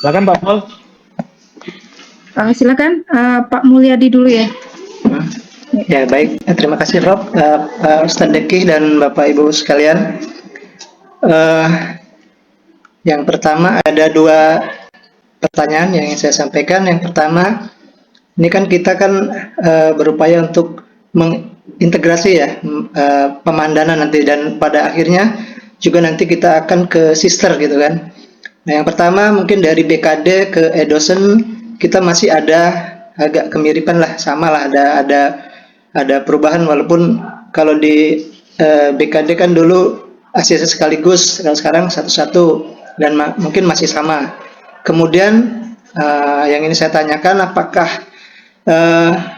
Silakan Pak Mul. Silakan Pak Mulyadi dulu ya. Ya baik, terima kasih Rob, Ustadz Deki dan Bapak Ibu sekalian. Yang pertama ada dua pertanyaan yang ingin saya sampaikan. Yang pertama, ini kan kita kan berupaya untuk mengintegrasi ya pemandanan nanti, dan pada akhirnya juga nanti kita akan ke sister gitu kan. Nah yang pertama mungkin dari BKD ke e-dosen kita masih ada agak kemiripan lah, sama lah, ada perubahan, walaupun kalau di BKD kan dulu ACC sekaligus, kalau sekarang satu-satu dan mungkin masih sama. Kemudian yang ini saya tanyakan, apakah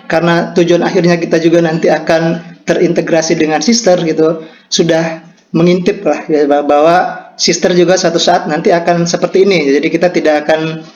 karena tujuan akhirnya kita juga nanti akan terintegrasi dengan sister gitu, sudah mengintip lah ya, bahwa sister juga satu saat nanti akan seperti ini. Jadi kita tidak akan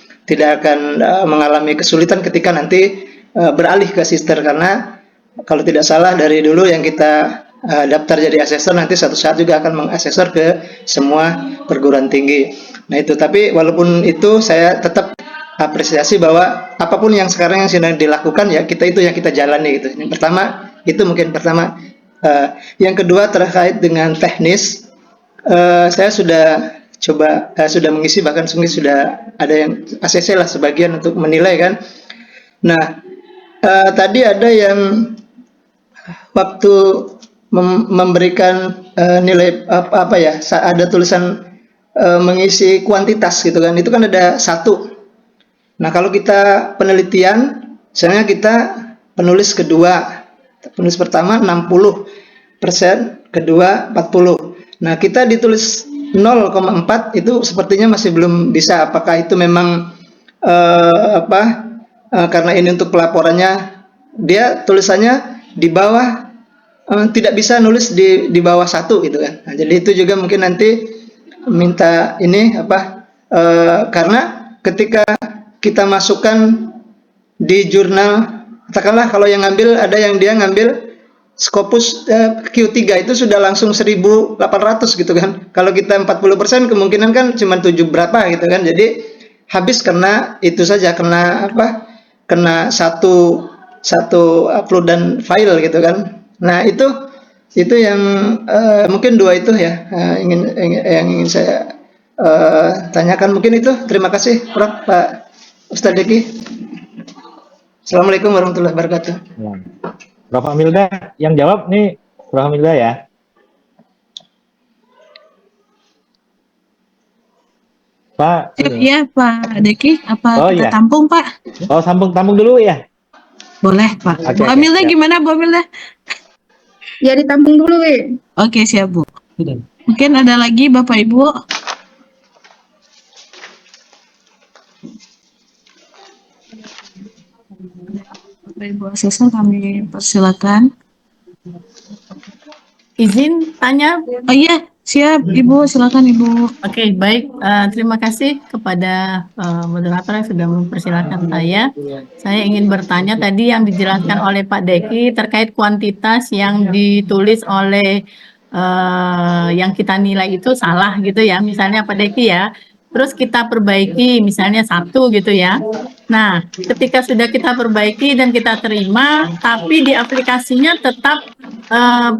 mengalami kesulitan ketika nanti beralih ke sister, karena kalau tidak salah dari dulu yang kita daftar jadi asesor nanti satu saat juga akan mengasesor ke semua perguruan tinggi. Nah itu, tapi walaupun itu saya tetap apresiasi bahwa apapun yang sekarang yang sedang dilakukan ya itu yang kita jalani gitu. Yang pertama itu mungkin pertama. Yang kedua terkait dengan teknis, saya sudah coba sudah mengisi, bahkan sudah ada yang ACC lah sebagian untuk menilai kan. Nah tadi ada yang waktu memberikan nilai apa ya, ada tulisan mengisi kuantitas gitu kan, itu kan ada 1. Nah kalau kita penelitian, misalnya kita penulis kedua, penulis pertama 60%, kedua 40. Nah kita ditulis 0,4 itu sepertinya masih belum bisa. Apakah itu memang karena ini untuk pelaporannya, dia tulisannya di bawah, tidak bisa nulis di bawah 1 gitu kan. Nah, jadi itu juga mungkin nanti minta ini karena ketika kita masukkan di jurnal, katakanlah kalau yang ngambil, ada yang dia ngambil Scopus Q3 itu sudah langsung 1.800 gitu kan. Kalau kita 40% kemungkinan kan cuma 7 berapa gitu kan. Jadi habis kena itu saja, kena satu upload dan file gitu kan. Nah itu yang mungkin 2 itu ya yang ingin saya tanyakan. Mungkin itu. Terima kasih Prof. Pak Ustadz Deki. Assalamualaikum warahmatullahi wabarakatuh. Prof. Amilda yang jawab nih, Prof. Amilda ya. Pak. Iya Pak Deki, apa kita iya. tampung Pak? Oh tampung dulu ya. Boleh Pak. Okay, Bu Amilda gimana Bu Amilda? Ya ditampung dulu We. Oke siap Bu. Mungkin ada lagi Bapak Ibu. Bapak Ibu asesor kami persilakan. Izin tanya? Oh iya, siap Ibu, silakan Ibu. Oke, baik. Terima kasih kepada moderator yang sudah mempersilahkan saya. Saya ingin bertanya tadi yang dijelaskan oleh Pak Deki terkait kuantitas yang ditulis oleh yang kita nilai itu salah gitu ya. Misalnya Pak Deki ya. Terus kita perbaiki misalnya 1 gitu ya. Nah, ketika sudah kita perbaiki dan kita terima, tapi di aplikasinya tetap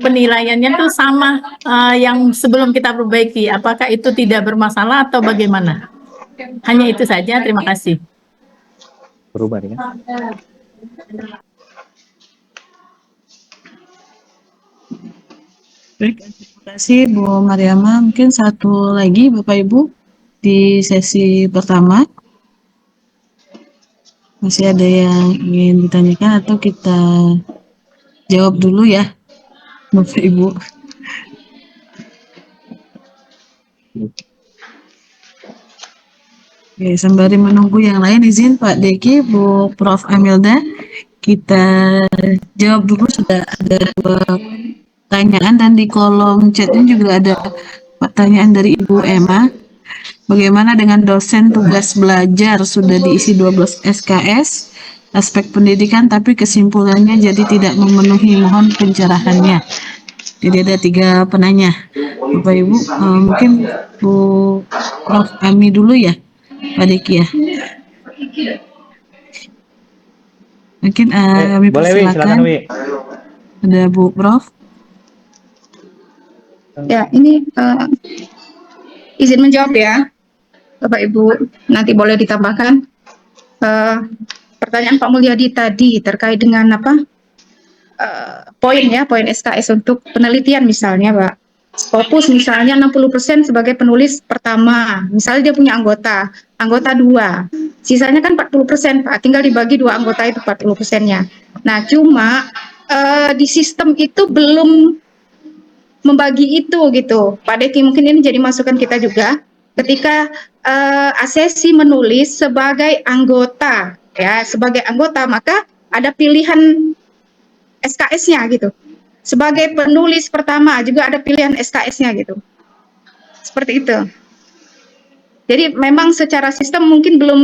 penilaiannya tuh sama yang sebelum kita perbaiki. Apakah itu tidak bermasalah atau bagaimana? Hanya itu saja, terima kasih. Berubah ya. Baik, terima kasih Bu Mariama. Mungkin satu lagi Bapak Ibu di sesi pertama. Masih ada yang ingin ditanyakan atau kita jawab dulu ya Bapak Ibu? Oke, sembari menunggu yang lain, izin Pak Deki, Bu Prof. Amilda, kita jawab dulu. Sudah ada 2 pertanyaan dan di kolom chatnya juga ada pertanyaan dari Ibu Emma. Bagaimana dengan dosen tugas belajar sudah diisi 12 SKS aspek pendidikan tapi kesimpulannya jadi tidak memenuhi, mohon pencerahannya. Jadi ada 3 penanya Bapak Ibu. Mungkin Bu Prof. Ami dulu ya. Pak Deki ya. Mungkin kami Boleh Wi, silakan persilakan. Wi. Ada Bu Prof. Ya, ini izin menjawab ya, Bapak Ibu. Nanti boleh ditambahkan. Pertanyaan Pak Mulyadi tadi terkait dengan apa? Poin ya, poin SKS untuk penelitian misalnya, Pak. Scopus misalnya 60% sebagai penulis pertama. Misalnya dia punya anggota 2. Sisanya kan 40%, Pak. Tinggal dibagi 2 anggota itu 40%-nya. Nah, cuma di sistem itu belum membagi itu gitu. Pak Deki, mungkin ini jadi masukan kita juga. Ketika asesi menulis sebagai anggota, ya, sebagai anggota, maka ada pilihan SKS-nya gitu. Sebagai penulis pertama juga ada pilihan SKS-nya gitu. Seperti itu. Jadi memang secara sistem mungkin belum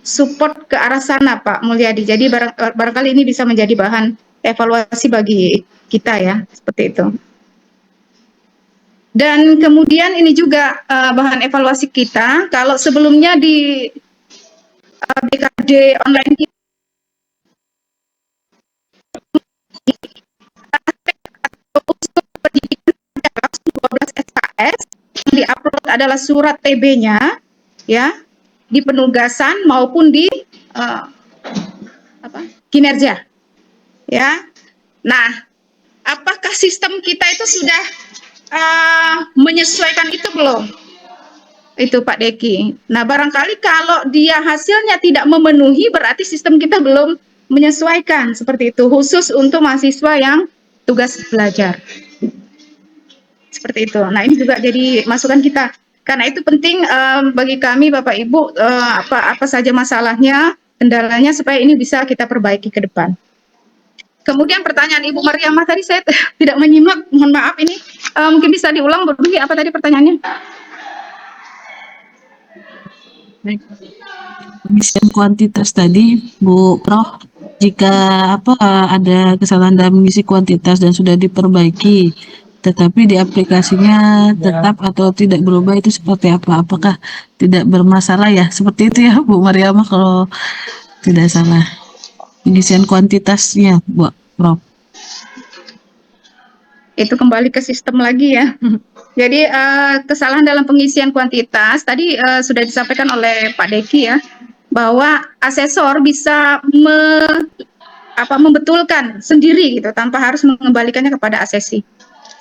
support ke arah sana, Pak Mulyadi. Jadi barangkali ini bisa menjadi bahan evaluasi bagi kita ya, seperti itu. Dan kemudian ini juga bahan evaluasi kita, kalau sebelumnya di BKD online kita, pendidikan 12 SKS, yang diupload adalah surat TB-nya, ya, di penugasan maupun di kinerja, ya. Nah, apakah sistem kita itu sudah menyesuaikan itu belum? Itu Pak Deki. Nah, barangkali kalau dia hasilnya tidak memenuhi, berarti sistem kita belum menyesuaikan seperti itu, khusus untuk mahasiswa yang tugas belajar. Seperti itu. Nah, ini juga jadi masukan kita. Karena itu penting bagi kami, Bapak Ibu, apa saja masalahnya, kendalanya, supaya ini bisa kita perbaiki ke depan. Kemudian pertanyaan Ibu Mariamah tadi saya tidak menyimak, mohon maaf ini. Mungkin bisa diulang, Bu Dwi, apa tadi pertanyaannya? Pengisian kuantitas tadi, Bu Prof, jika ada kesalahan dalam mengisi kuantitas dan sudah diperbaiki, tetapi di aplikasinya tetap atau tidak berubah, itu seperti apa? Apakah tidak bermasalah ya? Seperti itu ya, Bu Mariamah, kalau tidak salah. Pengisian kuantitasnya, Bu Prof. Itu kembali ke sistem lagi ya. Jadi kesalahan dalam pengisian kuantitas tadi sudah disampaikan oleh Pak Deki ya, bahwa asesor bisa membetulkan sendiri gitu tanpa harus mengembalikannya kepada asesi.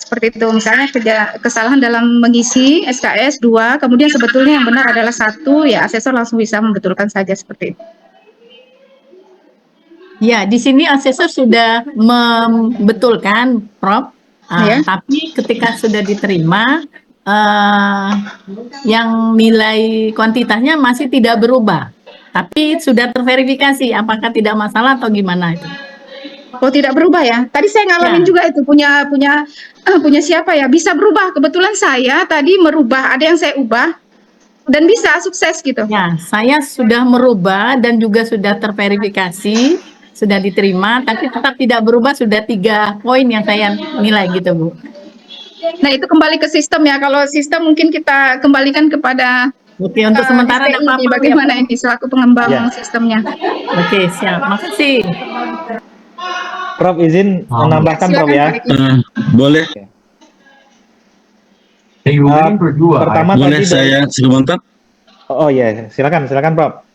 Seperti itu, misalnya kesalahan dalam mengisi SKS 2, kemudian sebetulnya yang benar adalah 1, ya asesor langsung bisa membetulkan saja seperti itu. Ya, di sini asesor sudah membetulkan, Prof. Ya. Tapi ketika sudah diterima, yang nilai kuantitasnya masih tidak berubah. Tapi sudah terverifikasi, apakah tidak masalah atau gimana itu? Oh, tidak berubah ya? Tadi saya ngalamin juga itu, punya siapa ya? Bisa berubah. Kebetulan saya tadi merubah, ada yang saya ubah, dan bisa sukses gitu. Ya, saya sudah merubah dan juga sudah terverifikasi, sudah diterima, tapi tetap tidak berubah, sudah 3 poin yang saya nilai gitu, Bu. Nah, itu kembali ke sistem ya. Kalau sistem mungkin kita kembalikan kepada Oke, untuk sementara STI, ada apa bagaimana ini selaku pengembang sistemnya. Oke, siap. Makasih. Prof, izin menambahkan Prof ya. Boleh. Pertama Boleh tadi saya sebentar? Oh iya, silakan Prof.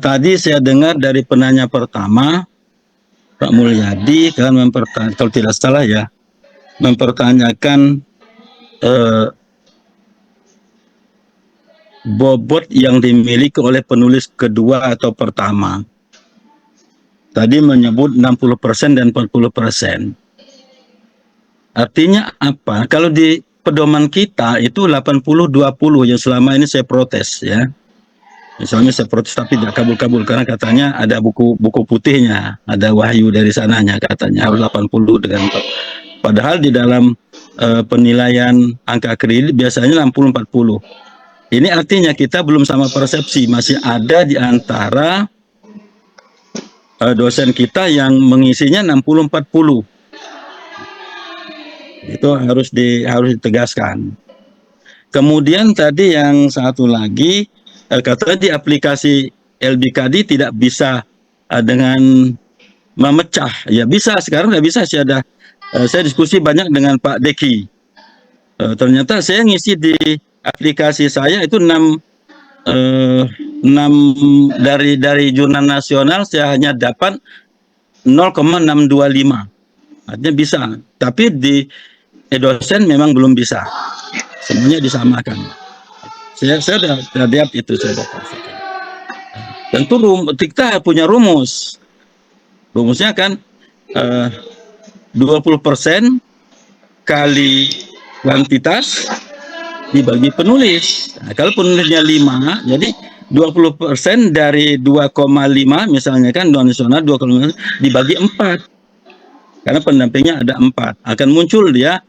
Tadi saya dengar dari penanya pertama, Pak Mulyadi kan mempertanyakan, kalau tidak salah ya, mempertanyakan bobot yang dimiliki oleh penulis kedua atau pertama. Tadi menyebut 60% dan 40%. Artinya apa? Kalau di pedoman kita itu 80-20 yang selama ini saya protes ya. Misalnya saya protes tapi tidak kabul-kabul karena katanya ada buku putihnya, ada wahyu dari sananya katanya harus 80 dengan 40. Padahal di dalam penilaian angka kredit biasanya 60-40. Ini artinya kita belum sama persepsi, masih ada di antara dosen kita yang mengisinya 60-40. Itu harus ditegaskan. Kemudian tadi yang satu lagi, katanya di aplikasi LBKD tidak bisa dengan memecah. Ya bisa, sekarang nggak bisa sih ada. Saya diskusi banyak dengan Pak Deki. Ternyata saya ngisi di aplikasi saya itu 6 dari jurnal nasional saya hanya dapat 0,625. Artinya bisa, tapi di e-dosen memang belum bisa. Semuanya disamakan. Saya sudah lihat itu, saya sudah pastikan. Tentu kita punya rumus. Rumusnya kan 20% kali kuantitas dibagi penulis. Nah, kalau penulisnya 5, jadi 20% dari 2,5 misalnya kan nasional 2,5 dibagi 4. Karena pendampingnya ada 4. Akan muncul dia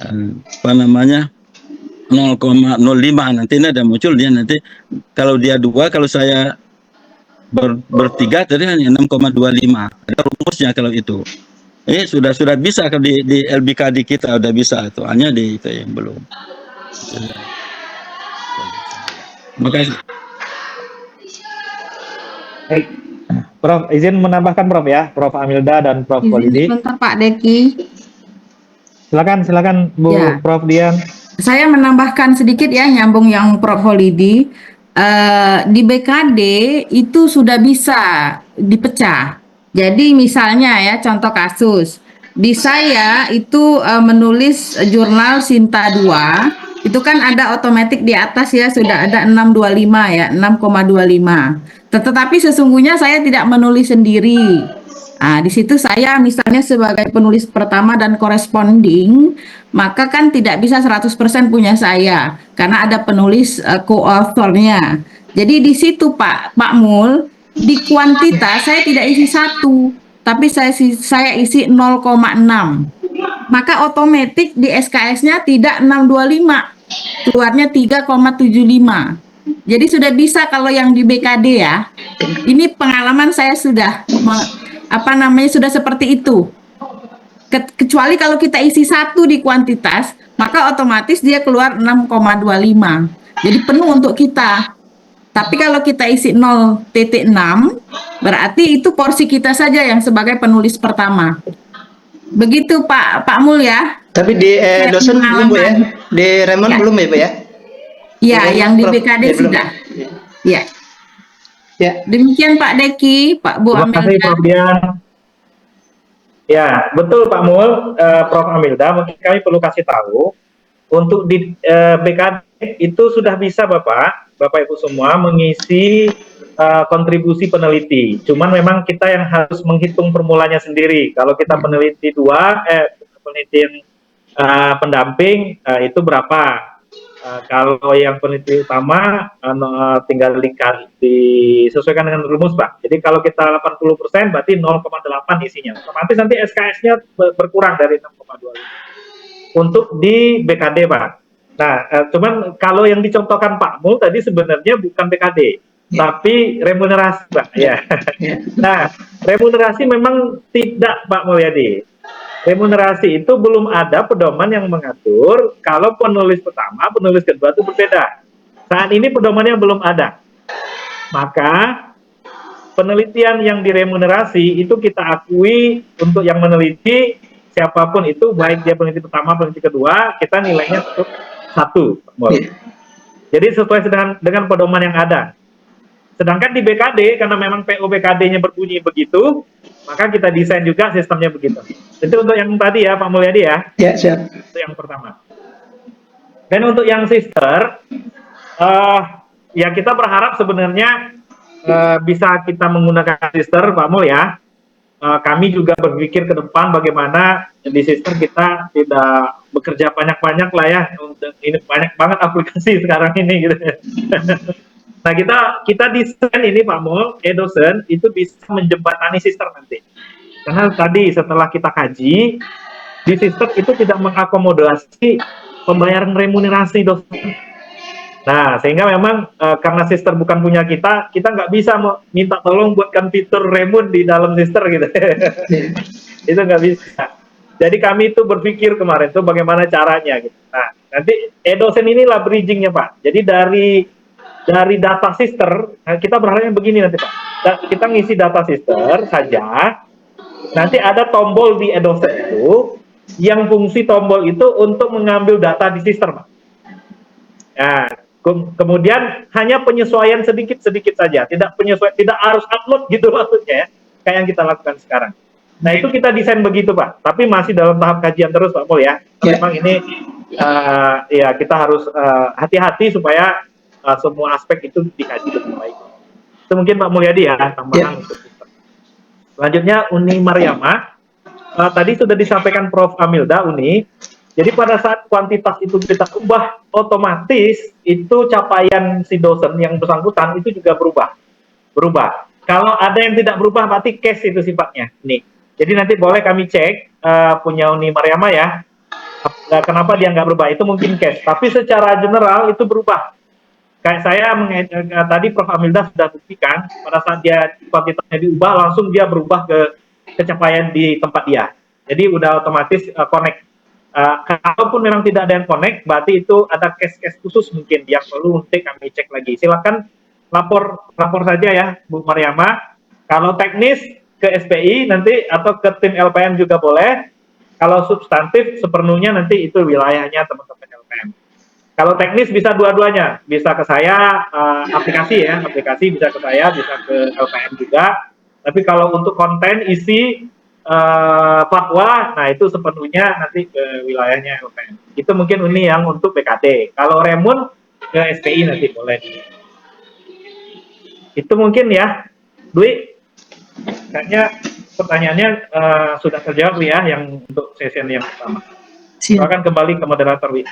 0,05 nanti ini ada muncul dia nanti kalau dia 2, kalau saya bertiga tadi hanya 6,25. Ada rumusnya kalau itu. Ini sudah bisa kalau di LBKD kita udah bisa itu, hanya di itu yang belum. Terima kasih. Baik. Prof, izin menambahkan Prof ya, Prof Amilda dan Prof Kholidi. Sebentar Pak Deki. Silakan Bu Ya. Prof Dian. Saya menambahkan sedikit ya, nyambung yang Prof Kholidi. Di BKD itu sudah bisa dipecah. Jadi misalnya ya, contoh kasus. Di saya itu menulis jurnal Sinta 2, itu kan ada otomatis di atas ya, sudah ada 625 ya, 6,25. Tetapi sesungguhnya saya tidak menulis sendiri. Nah, di situ saya misalnya sebagai penulis pertama dan corresponding, maka kan tidak bisa 100% punya saya, karena ada penulis co-authornya. Jadi di situ Pak Mul, di kuantitas saya tidak isi 1, tapi saya isi 0,6. Maka otomatis di SKS-nya tidak 625, keluarnya 3,75. Jadi sudah bisa kalau yang di BKD ya. Ini pengalaman saya sudah sudah seperti itu. Kecuali kalau kita isi 1 di kuantitas, maka otomatis dia keluar 6,25. Jadi penuh untuk kita. Tapi kalau kita isi 0,6, berarti itu porsi kita saja yang sebagai penulis pertama. Begitu Pak Mul ya. Tapi di dosen belum Bu ya? Di Remon Ya. belum ya Bu ya? Ya, yang di Prof, BKD belum. sudah. Ya. Ya. Demikian Pak Deki, Pak Bu Terima kasih Amilda. Prof Dian. Ya, betul Pak Mul, Prof Amilda, mungkin kami perlu kasih tahu untuk di BKD itu sudah bisa Bapak Ibu semua mengisi kontribusi peneliti. Cuman memang kita yang harus menghitung formulanya sendiri. Kalau kita peneliti peneliti pendamping itu berapa? Kalau yang peneliti utama tinggal disesuaikan dengan rumus Pak. Jadi kalau kita 80% berarti 0,8 isinya. Otomatis nanti SKS-nya berkurang dari 6,25. Untuk di BKD Pak. Nah, cuman kalau yang dicontohkan Pak Mul tadi sebenarnya bukan BKD, tapi remunerasi Pak. Ya. Nah, remunerasi memang tidak Pak Mulyadi. Remunerasi itu belum ada pedoman yang mengatur kalau penulis pertama, penulis kedua itu berbeda. Saat ini pedomannya belum ada. Maka penelitian yang diremunerasi itu kita akui untuk yang meneliti siapapun itu, baik dia peneliti pertama, peneliti kedua, kita nilainya tetap 1. Jadi sesuai dengan pedoman yang ada. Sedangkan di BKD, karena memang PO BKD-nya berbunyi begitu, maka kita desain juga sistemnya begitu. Itu untuk yang tadi ya, Pak Mulyadi ya. Ya, siap. Itu yang pertama. Dan untuk yang sister, ya kita berharap sebenarnya bisa kita menggunakan sister, Pak Mul ya. Kami juga berpikir ke depan bagaimana di sister kita tidak bekerja banyak-banyak lah ya. Ini banyak banget aplikasi sekarang ini gitu. Nah kita desain ini Pak Mul, e-dosen itu bisa menjembatani sister nanti. Karena tadi setelah kita kaji, di sister itu tidak mengakomodasi pembayaran remunerasi dosen. Nah, sehingga memang karena sister bukan punya kita nggak bisa minta tolong buatkan fitur remun di dalam sister gitu. Itu nggak bisa. Jadi kami itu berpikir kemarin tuh bagaimana caranya gitu. Nah, nanti e-dosen inilah bridgingnya Pak. Jadi dari data sister, nah kita berharapnya begini nanti Pak. Kita ngisi data sister saja, nanti ada tombol di e-dosen itu, yang fungsi tombol itu untuk mengambil data di sister Pak. Nah, kemudian hanya penyesuaian sedikit-sedikit saja, tidak harus upload gitu maksudnya ya, kayak yang kita lakukan sekarang. Nah itu kita desain begitu Pak, tapi masih dalam tahap kajian terus Pak Mul ya. Memang ini ya kita harus hati-hati supaya semua aspek itu dikaji lebih baik. Itu mungkin Pak Mulyadi ya tambahan untuk kita. Selanjutnya Uni Mariama, tadi sudah disampaikan Prof. Amilda Uni. Jadi pada saat kuantitas itu kita ubah, otomatis itu capaian si dosen yang bersangkutan itu juga berubah. Kalau ada yang tidak berubah berarti case itu sifatnya. Nih. Jadi nanti boleh kami cek punya Uni Mariama ya. Kenapa dia nggak berubah? Itu mungkin case. Tapi secara general itu berubah. Kayak saya tadi Prof. Amilda sudah buktikan pada saat dia kuantitasnya diubah langsung dia berubah ke capaian di tempat dia. Jadi udah otomatis connect. Kalaupun memang tidak ada yang connect, berarti itu ada case-case khusus mungkin yang perlu untuk kami cek lagi. Silakan lapor saja ya Bu Mariama. Kalau teknis ke SPI nanti atau ke tim LPM juga boleh. Kalau substantif sepenuhnya nanti itu wilayahnya teman-teman LPM. Kalau teknis bisa dua-duanya, bisa ke saya aplikasi bisa ke saya, bisa ke LPM juga. Tapi kalau untuk konten isi fatwa, nah itu sepenuhnya nanti ke wilayahnya LPM. Itu mungkin Uni yang untuk BKD. Kalau Remun ke SPI nanti boleh. Itu mungkin ya, Dwi. Kayaknya pertanyaannya sudah terjawab ya, yang untuk sesi yang pertama. Silakan kembali ke moderator, Wi.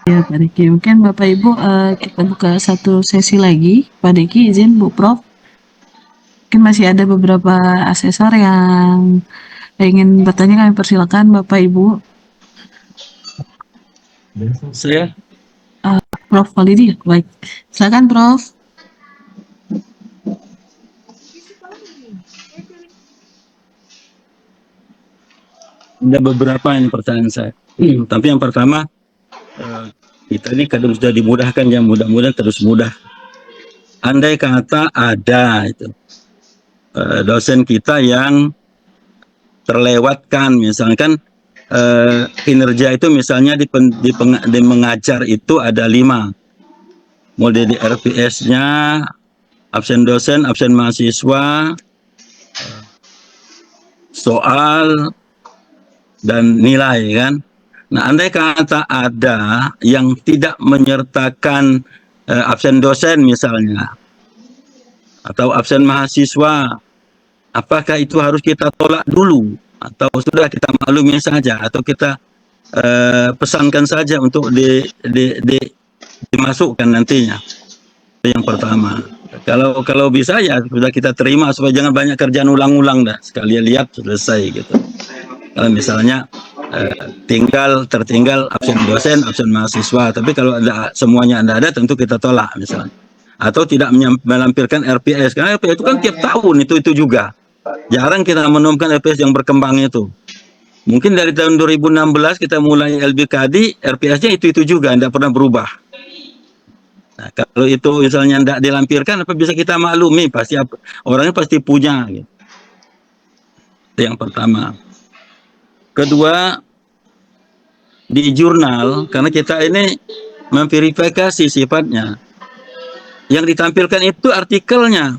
Ya, Pak Deki. Mungkin Bapak Ibu kita buka satu sesi lagi. Pak Deki, izin Bu Prof. Mungkin masih ada beberapa asesor yang ingin bertanya, kami persilakan Bapak Ibu. Saya Prof. Walidi, baik. Silakan Prof. ada beberapa yang pertanyaan saya. Tapi yang pertama, kita ini kadang sudah dimudahkan, yang mudah-mudahan terus mudah. Andai kata ada itu dosen kita yang terlewatkan, misalkan kinerja itu misalnya di mengajar itu ada 5, mulai di RPS-nya, absen dosen, absen mahasiswa, soal, dan nilai kan. Nah, andai kata ada yang tidak menyertakan absen dosen misalnya, atau absen mahasiswa, apakah itu harus kita tolak dulu, atau sudah kita maklumi saja, atau kita pesankan saja untuk dimasukkan nantinya? Itu yang pertama. Kalau bisa ya sudah kita terima, supaya jangan banyak kerjaan ulang-ulang dah, sekalian lihat selesai gitu. Kalau misalnya tertinggal absen dosen, absen mahasiswa, tapi kalau ada semuanya ada tentu kita tolak misalnya. Atau tidak melampirkan RPS, karena RPS itu kan tiap tahun itu juga. Jarang kita menemukan RPS yang berkembang itu. Mungkin dari tahun 2016 kita mulai LBKD, RPS-nya itu juga, tidak pernah berubah. Nah, kalau itu misalnya tidak dilampirkan, apa bisa kita maklumi? Pasti orangnya pasti punya. Gitu. Itu yang pertama. Kedua, di jurnal, karena kita ini memverifikasi sifatnya, yang ditampilkan itu artikelnya.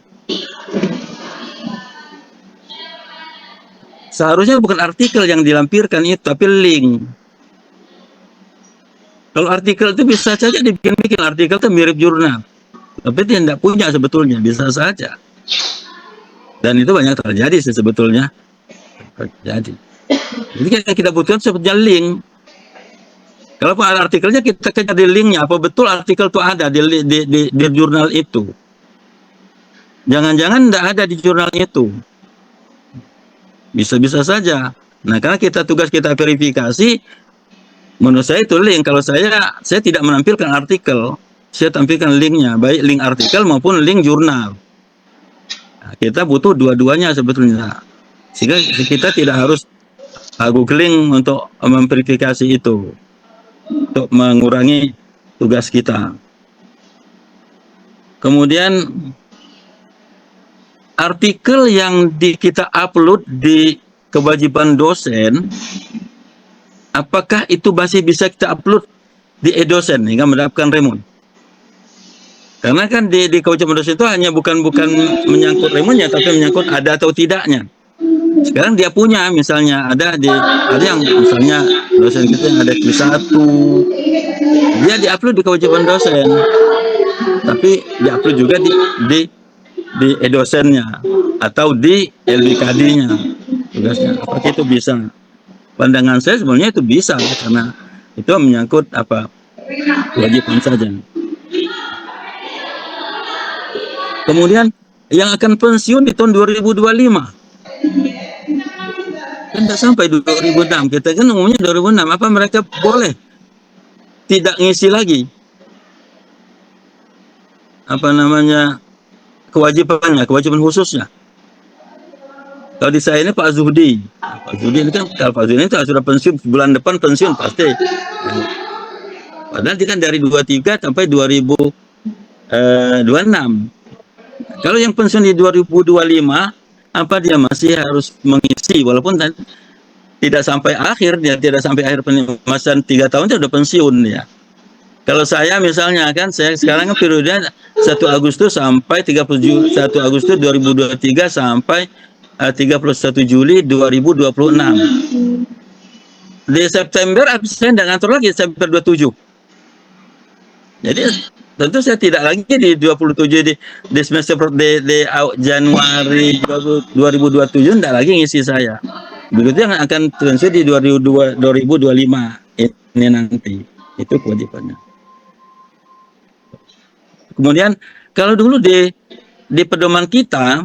Seharusnya bukan artikel yang dilampirkan itu, tapi link. Kalau artikel itu bisa saja dibikin artikel itu mirip jurnal, tapi dia tidak punya sebetulnya, bisa saja. Dan itu banyak terjadi sih sebetulnya. Terjadi. Jadi kita butuhkan sebetulnya link. Kalau ada artikelnya, kita kejar di linknya, apa betul artikel itu ada di jurnal itu. Jangan-jangan tidak ada di jurnal itu. Bisa-bisa saja. Nah, karena tugas kita verifikasi, menurut saya itu link. Kalau saya tidak menampilkan artikel, saya tampilkan linknya, baik link artikel maupun link jurnal. Nah, kita butuh dua-duanya sebetulnya. Sehingga kita tidak harus googling untuk memverifikasi itu, untuk mengurangi tugas kita. Kemudian artikel yang kita upload di kewajiban dosen, apakah itu masih bisa kita upload di e-dosen hingga mendapatkan remon? Karena kan di kewajiban dosen itu hanya bukan menyangkut remonnya, tapi menyangkut ada atau tidaknya. Sekarang dia punya, misalnya ada yang misalnya dosen kita yang ada Q1, dia diupload di kewajiban dosen, tapi diupload juga di e-dosennya atau di LBKD-nya tugasnya. Apakah itu bisa? Pandangan saya sebenarnya itu bisa, karena itu menyangkut kewajiban saja. Kemudian yang akan pensiun di tahun 2025 kan tidak sampai 2006, kita kan umumnya 2006. Apa mereka boleh tidak ngisi lagi kewajiban khususnya? Kalau di saya ini Pak Zuhdi ini kan, kalau Pak Zuhdi ini sudah pensiun bulan depan, pensiun pasti. Padahal dia kan dari 23 sampai 2026. Kalau yang pensiun di 2025, apa dia masih harus mengisi, walaupun tidak sampai akhir, dia tidak sampai akhir masa 3 tahun dia sudah pensiun ya. Kalau saya misalnya kan, saya sekarang kan periode 1 Agustus sampai 31 Agustus 2023 sampai 31 Juli 2026. Di September saya tidak ngatur lagi, September 27. Jadi tentu saya tidak lagi di 27 di semester di Januari 2027 tidak lagi ngisi saya. Begitu yang akan pensiun di 2025 ini nanti. Itu kewajibannya. Kemudian kalau dulu di pedoman kita,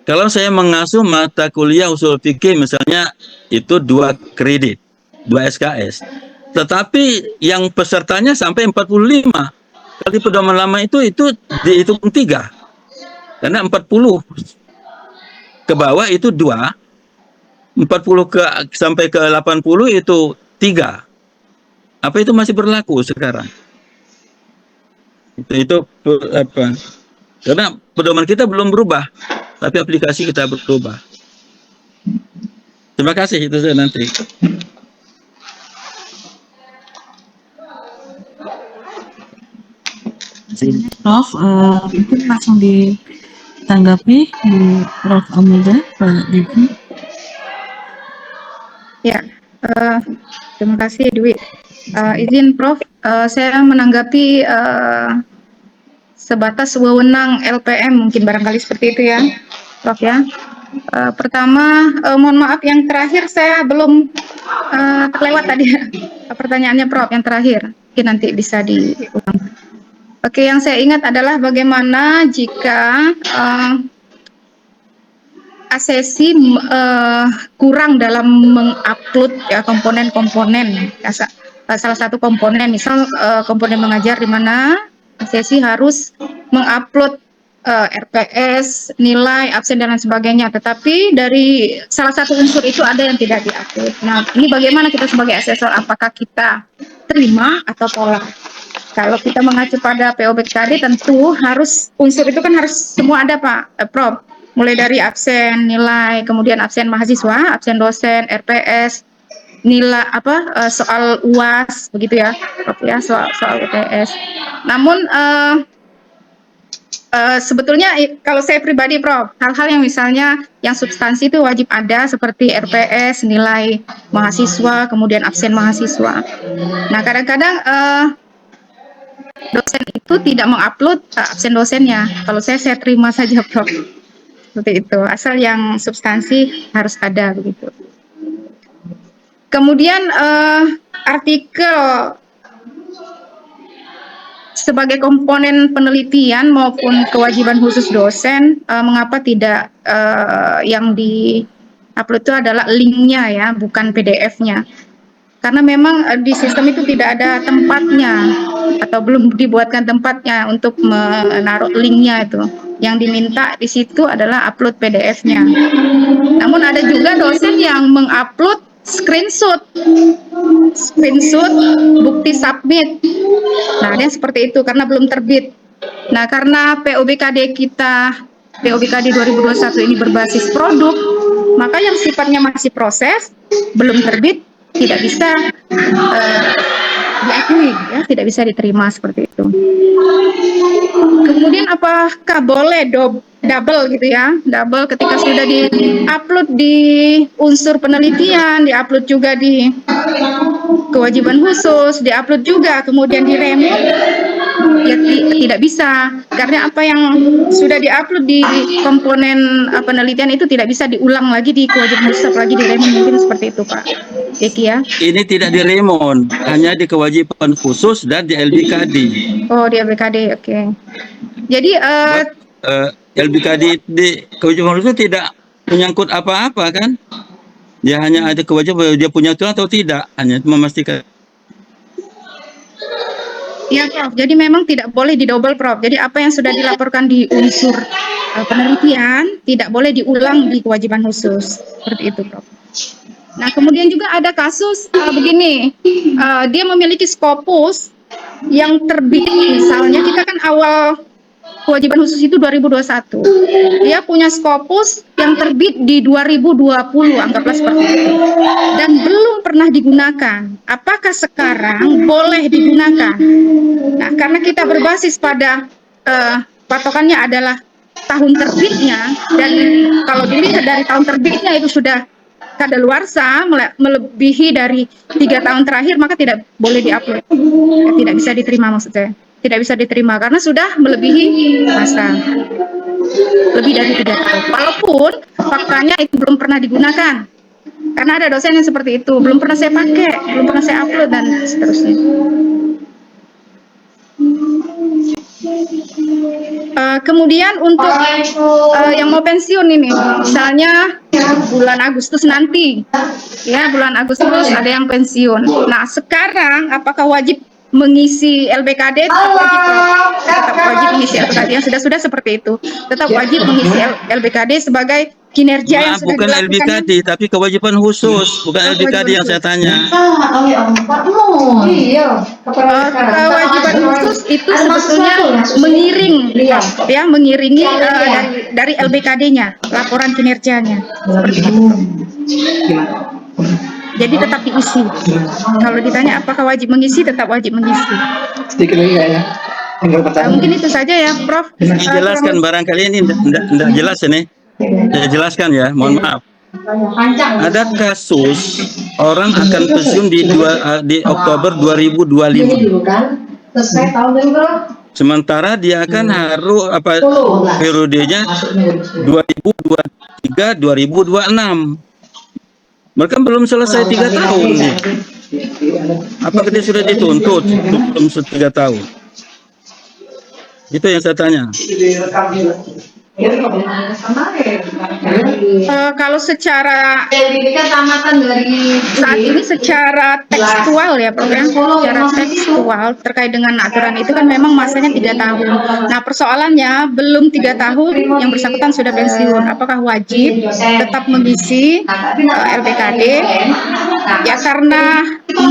kalau saya mengasuh mata kuliah usul fikih misalnya itu 2 kredit, 2 SKS. Tetapi yang pesertanya sampai 45. Kalau di pedoman lama itu dihitung 3. Karena 40 ke bawah itu 2, 40 sampai ke 80 itu 3. Apa itu masih berlaku sekarang? Itu apa? Karena pedoman kita belum berubah, tapi aplikasi kita berubah. Terima kasih, itu saya nanti. Prof, mungkin langsung ditanggapi Prof. Amelda, Pak Diki. Ya, terima kasih Dwi. Izin Prof, saya menanggapi sebatas wewenang LPM, mungkin barangkali seperti itu ya, Prof ya. Pertama, mohon maaf yang terakhir saya belum terlewat tadi pertanyaannya Prof yang terakhir, mungkin nanti bisa diulang. Oke, yang saya ingat adalah bagaimana jika asesi kurang dalam mengupload ya komponen-komponen ya, salah satu komponen misal komponen mengajar di mana asesi harus mengupload RPS, nilai, absen dan lain sebagainya, tetapi dari salah satu unsur itu ada yang tidak diupload. Nah, ini bagaimana kita sebagai asesor, apakah kita terima atau tolak? Kalau kita mengacu pada POBKD tentu harus unsur itu kan harus semua ada Pak Prof. Mulai dari absen, nilai, kemudian absen mahasiswa, absen dosen, RPS, nilai soal UAS begitu ya, Prof ya, soal UTS. Namun sebetulnya kalau saya pribadi Prof, hal-hal yang misalnya yang substansi itu wajib ada seperti RPS, nilai mahasiswa, kemudian absen mahasiswa. Nah, kadang-kadang dosen itu tidak mengupload absen dosennya. Kalau saya terima saja Prof. Seperti itu. Asal yang substansi harus ada begitu. Kemudian artikel sebagai komponen penelitian maupun kewajiban khusus dosen, mengapa tidak yang di-upload itu adalah linknya ya, bukan PDF-nya. Karena memang di sistem itu tidak ada tempatnya atau belum dibuatkan tempatnya untuk menaruh linknya itu. Yang diminta di situ adalah upload PDF-nya. Namun ada juga dosen yang mengupload screenshot bukti submit. Nah, ada yang seperti itu karena belum terbit. Nah, karena POBKD 2021 ini berbasis produk, maka yang sifatnya masih proses, belum terbit, tidak bisa diakui, ya, tidak bisa diterima seperti itu. Kemudian apakah boleh double gitu ya, double ketika sudah di-upload di unsur penelitian, di-upload juga di kewajiban khusus, di-upload juga kemudian di-remove, ya tidak bisa, karena apa yang sudah di-upload di komponen penelitian itu tidak bisa diulang lagi di kewajiban khusus, apalagi di-remove, mungkin seperti itu Pak Deki ya. Ini tidak di remon, hanya di kewajiban khusus dan di LBKD. Oh, di LBKD, oke. Jadi LBKD di kewajiban khusus tidak menyangkut apa-apa kan? Dia hanya ada kewajiban dia punya itu atau tidak, hanya memastikan. ya Prof, jadi memang tidak boleh didouble Prof. Jadi apa yang sudah dilaporkan di unsur penelitian tidak boleh diulang di kewajiban khusus. Seperti itu Prof. Nah, kemudian juga ada kasus begini, dia memiliki Scopus yang terbit, misalnya kita kan awal kewajiban khusus itu 2021, dia punya Scopus yang terbit di 2020, anggaplah seperti itu, dan belum pernah digunakan. Apakah sekarang boleh digunakan? Nah, karena kita berbasis pada patokannya adalah tahun terbitnya, dan kalau dilihat dari tahun terbitnya itu sudah kadaluarsa melebihi dari 3 tahun terakhir, maka tidak boleh diupload, tidak bisa diterima, maksud saya tidak bisa diterima karena sudah melebihi masa lebih dari 3 tahun, walaupun faktanya itu belum pernah digunakan, karena ada dosen yang seperti itu, belum pernah saya pakai, belum pernah saya upload, dan seterusnya. Kemudian untuk yang mau pensiun ini, misalnya bulan Agustus nanti, ya bulan Agustus ada yang pensiun. Nah, sekarang apakah wajib mengisi LBKD? Tetap wajib mengisi LBKD, yang sudah seperti itu, tetap wajib mengisi LBKD sebagai kinerja yang sudah bukan dilakukan. LBKD, tapi kewajiban khusus, bukan LBKD yang saya tanya. Kewajiban khusus itu sebetulnya mengiring, ya mengiringi dari LBKD-nya, laporan kinerjanya. Seperti itu. Jadi tetap diisi. Kalau ditanya apakah wajib mengisi, tetap wajib mengisi. Sedikit lagi ya. Mungkin itu saja ya, Prof. Dijelaskan barangkali ini tidak jelas ini. Saya jelaskan ya, mohon maaf. Ada kasus orang akan pensiun di Oktober 2025. Sementara dia akan harus periodenya 2023 2026. Mereka belum selesai 3 tahun nih. Apakah dia sudah dituntut belum 3 tahun? Itu yang saya tanya. Kalau secara saat ini secara tekstual ya Prof, secara tekstual terkait dengan aturan itu kan memang masanya 3 tahun. Nah, persoalannya belum 3 tahun yang bersangkutan sudah pensiun, apakah wajib tetap mengisi LBKD? Ya karena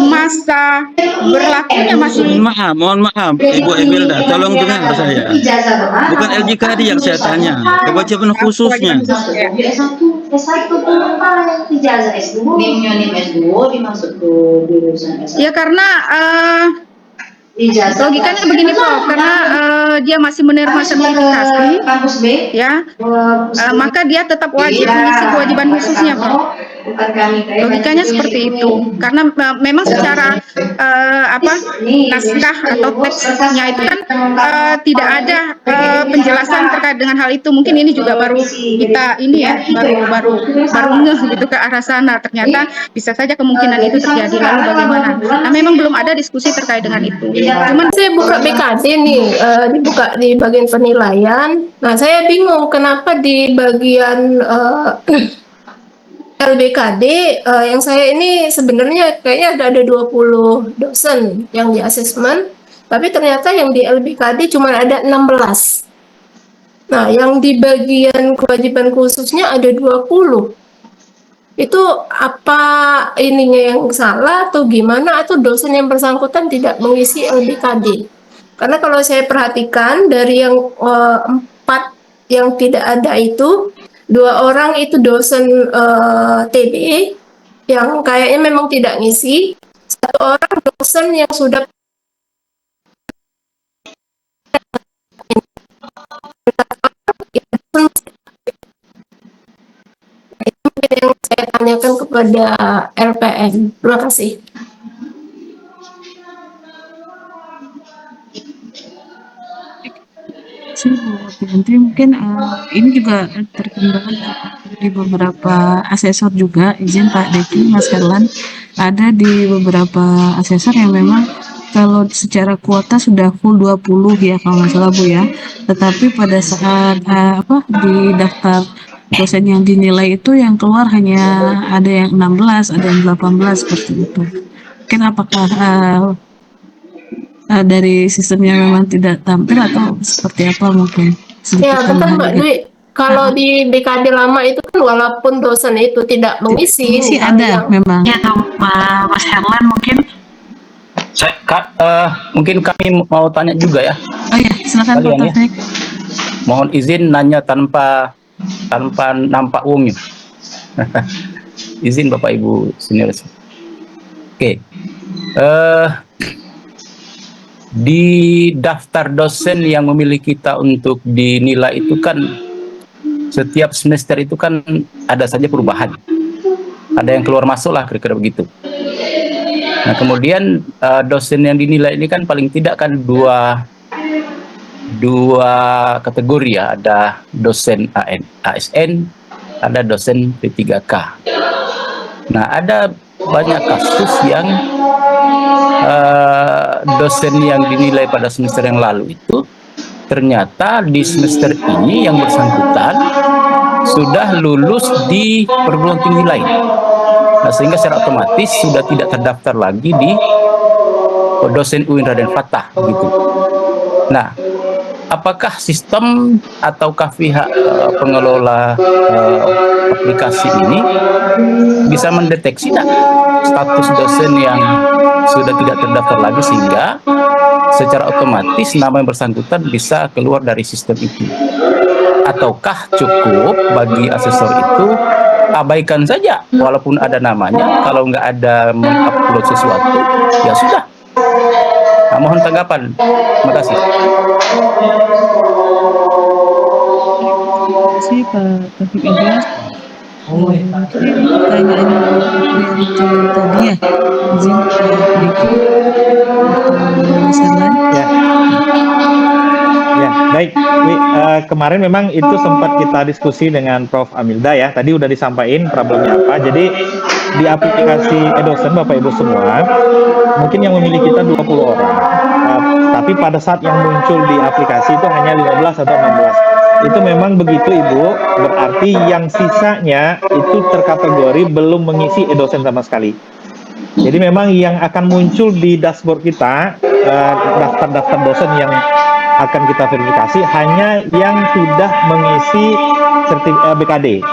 masa berlakunya masih. Mohon maaf, Ibu Emilda, tolong dengar saya. Bukan LBKD yang saya tanya, kewajiban khususnya. Ya karena logikanya begini Prof, karena dia masih menerima sertifikasi, ya, maka dia tetap wajib mengisi kewajiban khususnya Prof. Logikanya seperti itu, karena memang secara naskah atau teksnya itu kan tidak ada penjelasan terkait dengan hal itu. Mungkin ini juga baru kita ini ya baru ngeh gitu ke arah sana. Ternyata bisa saja kemungkinan itu terjadi. Lalu bagaimana? Nah, memang belum ada diskusi terkait dengan itu. Cuman saya buka BKD nih, dibuka di bagian penilaian. Nah, saya bingung kenapa di bagian LBKD yang saya ini sebenarnya kayaknya ada 20 dosen yang di asesmen, tapi ternyata yang di LBKD cuma ada 16. Nah, yang di bagian kewajiban khususnya ada 20. Itu apa ininya yang salah atau gimana, atau dosen yang bersangkutan tidak mengisi LBKD? Karena kalau saya perhatikan dari yang 4 yang tidak ada itu, 2 orang itu dosen TB yang kayaknya memang tidak ngisi, 1 orang dosen yang sudah yang saya tanyakan kepada LPM. Terima kasih. Sih Bu Novianti, mungkin ini juga terkendala di beberapa asesor juga, izin Pak Deki, Mas Herlan, ada di beberapa asesor yang memang kalau secara kuota sudah full 20 ya kalau nggak salah Bu ya, tetapi pada saat di daftar dosen yang dinilai itu yang keluar hanya ada yang 16, ada yang 18 seperti itu. Mungkin apakah dari sistemnya memang tidak tampil atau seperti apa mungkin sedikit Ya, betul tambahan Mbak juga. Dwi. Kalau di BKD lama itu kan walaupun dosen itu tidak mengisi, Ini sih misalnya ada memang. Ya, Pak Mas Herlan mungkin. Mungkin kami mau tanya juga ya. Oh ya, silakan Pak Kalian ya. Taufik. Mohon izin nanya tanpa nampak wongnya. Izin Bapak Ibu senior. Oke. Di daftar dosen yang memilih kita untuk dinilai itu kan setiap semester itu kan ada saja perubahan. Ada yang keluar masuk lah kira-kira begitu. Nah kemudian dosen yang dinilai ini kan paling tidak kan dua kategori ya, ada dosen ASN, ada dosen P3K. Nah ada banyak kasus yang dosen yang dinilai pada semester yang lalu itu ternyata di semester ini yang bersangkutan sudah lulus di perguruan tinggi lain. Nah, sehingga secara otomatis sudah tidak terdaftar lagi di dosen UIN Raden Fatah gitu. Nah, apakah sistem ataukah pihak pengelola aplikasi ini bisa mendeteksi status dosen yang sudah tidak terdaftar lagi sehingga secara otomatis nama yang bersangkutan bisa keluar dari sistem itu? Ataukah cukup bagi asesor itu abaikan saja walaupun ada namanya, kalau nggak ada mengupload sesuatu ya sudah. Nah, mohon tanggapan. Terima kasih. Terima kasih Pak Taufik Ilyas. Mungkin pertanyaan yang tadi ya, izin Pak Diki atau Mas Herlan. Ya, baik. Kemarin memang itu sempat kita diskusi dengan Prof. Amilda ya. Tadi udah disampaikan problemnya apa. Jadi di aplikasi eDosen Bapak Ibu semua, mungkin yang memilih kita 20 orang. Tapi pada saat yang muncul di aplikasi itu hanya 15 atau 16. Itu memang begitu Ibu, berarti yang sisanya itu terkategori belum mengisi eDosen sama sekali. Jadi memang yang akan muncul di dashboard kita, daftar-daftar dosen yang akan kita verifikasi hanya yang sudah mengisi BKD.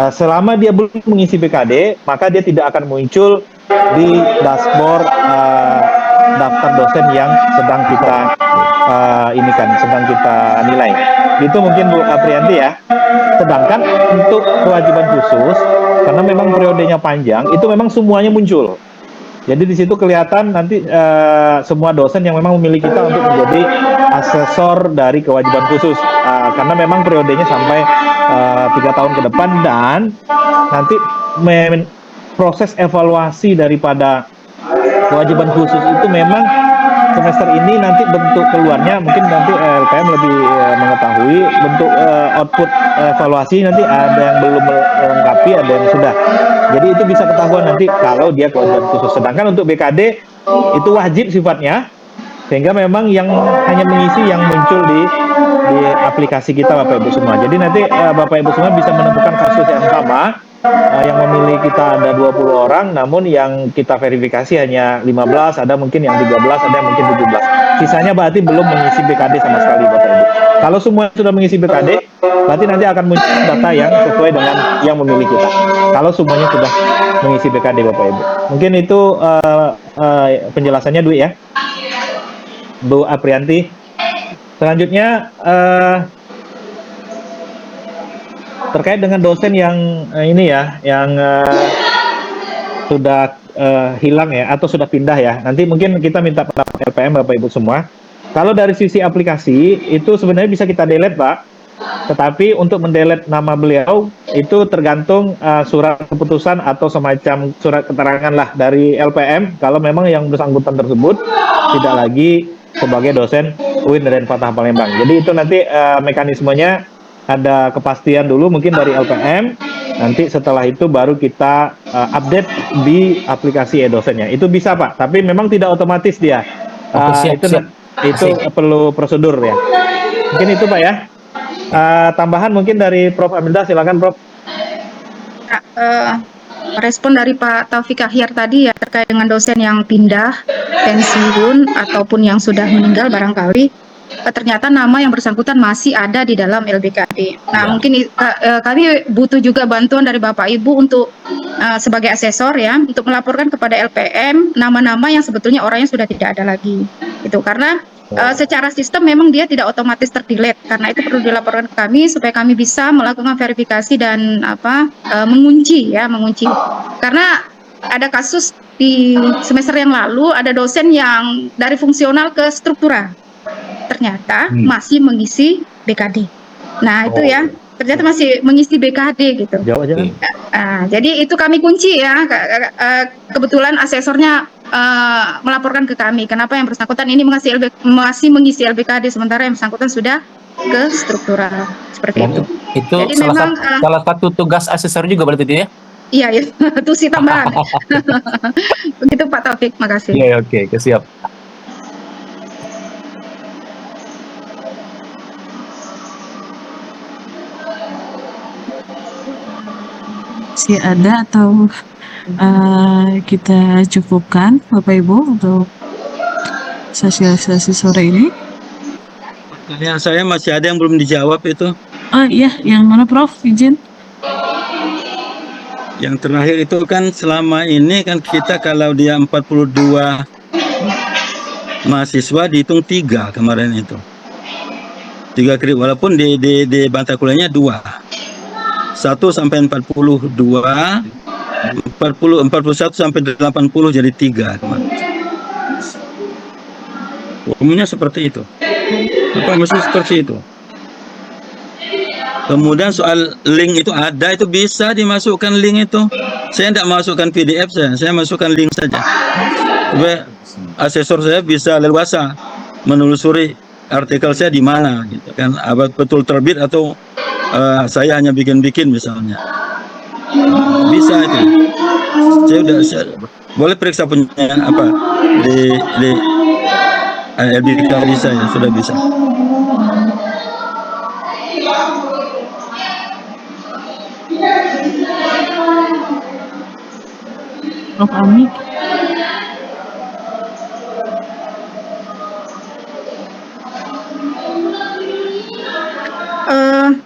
Selama dia belum mengisi BKD, maka dia tidak akan muncul di dashboard daftar dosen yang sedang kita sedang kita nilai. Itu mungkin Bu Aprianti ya. Sedangkan untuk kewajiban khusus, karena memang periodenya panjang, itu memang semuanya muncul. Jadi di situ kelihatan nanti semua dosen yang memang memilih kita untuk menjadi asesor dari kewajiban khusus, karena memang periodenya sampai 3 tahun ke depan, dan nanti proses evaluasi daripada kewajiban khusus itu memang semester ini nanti bentuk keluarnya, mungkin nanti LPM lebih mengetahui bentuk output evaluasi, nanti ada yang belum melengkapi, ada yang sudah. Jadi itu bisa ketahuan nanti kalau dia kewajiban khusus. Sedangkan untuk BKD itu wajib sifatnya, sehingga memang yang hanya mengisi yang muncul di aplikasi kita Bapak Ibu semua. Jadi nanti Bapak Ibu semua bisa menemukan kasus yang sama yang memilih kita ada 20 orang, namun yang kita verifikasi hanya 15, ada mungkin yang 13, ada yang mungkin 17. Sisanya berarti belum mengisi BKD sama sekali, Bapak Ibu. Kalau semua sudah mengisi BKD, berarti nanti akan muncul data yang sesuai dengan yang memilih kita. Kalau semuanya sudah mengisi BKD, Bapak Ibu. Mungkin itu penjelasannya, Dwi, ya. Bu Aprianti. Selanjutnya, terkait dengan dosen yang ini ya, yang sudah hilang ya, atau sudah pindah ya. Nanti mungkin kita minta pendapat LPM, Bapak Ibu semua. Kalau dari sisi aplikasi, itu sebenarnya bisa kita delete, Pak. Tetapi untuk mendelete nama beliau, itu tergantung surat keputusan atau semacam surat keterangan lah dari LPM, kalau memang yang bersangkutan tersebut tidak lagi sebagai dosen UIN dan Fatah Palembang. Jadi itu nanti mekanismenya ada kepastian dulu mungkin dari LPM, nanti setelah itu baru kita update di aplikasi e-dosennya. Itu bisa, Pak, tapi memang tidak otomatis dia. Itu perlu prosedur ya. Mungkin itu, Pak, ya. Tambahan mungkin dari Prof. Amilda, silakan, Prof. Respon dari Pak Taufik Ahyar tadi ya terkait dengan dosen yang pindah, pensiun, ataupun yang sudah meninggal barangkali. Ternyata nama yang bersangkutan masih ada di dalam LBKD. Nah, mungkin kami butuh juga bantuan dari Bapak Ibu untuk sebagai asesor ya, untuk melaporkan kepada LPM nama-nama yang sebetulnya orangnya sudah tidak ada lagi. Itu karena secara sistem memang dia tidak otomatis terdelete. Karena itu perlu dilaporkan ke kami supaya kami bisa melakukan verifikasi dan mengunci. Karena ada kasus di semester yang lalu ada dosen yang dari fungsional ke struktural. Ternyata masih mengisi BKD. Nah, itu ya, ternyata masih mengisi BKD gitu. Jawab aja. Jadi itu kami kunci ya. Kebetulan asesornya melaporkan ke kami kenapa yang bersangkutan ini masih mengisi LBKD sementara yang bersangkutan sudah ke struktural seperti itu. Itu jadi salah satu tugas asesor juga berarti ya? Iya, itu sih tambahan. Begitu Pak Taufik, makasih. Iya, oke, siap. Masih ada atau kita cukupkan Bapak Ibu untuk sosialisasi sore ini? Pertanyaan saya masih ada yang belum dijawab itu. Oh iya, yang mana Prof? Izin. Yang terakhir itu kan selama ini kan kita kalau dia 42 mahasiswa dihitung 3 kemarin itu. 3 kredit walaupun di mata kuliahnya 2. 1 sampai 42, 41 sampai 80 jadi 3 kemarin. Umumnya seperti itu. Apa mesti seperti itu? Kemudian soal link itu ada, itu bisa dimasukkan link itu. Saya tidak masukkan PDF saya masukkan link saja. Supaya asesor saya bisa leluasa menelusuri artikel saya di mana, gitu kan? Apa betul terbit atau saya hanya bikin-bikin misalnya. Bisa itu. Saya boleh periksa punya apa di LBK bisa ya, sudah bisa. Prof. Ami.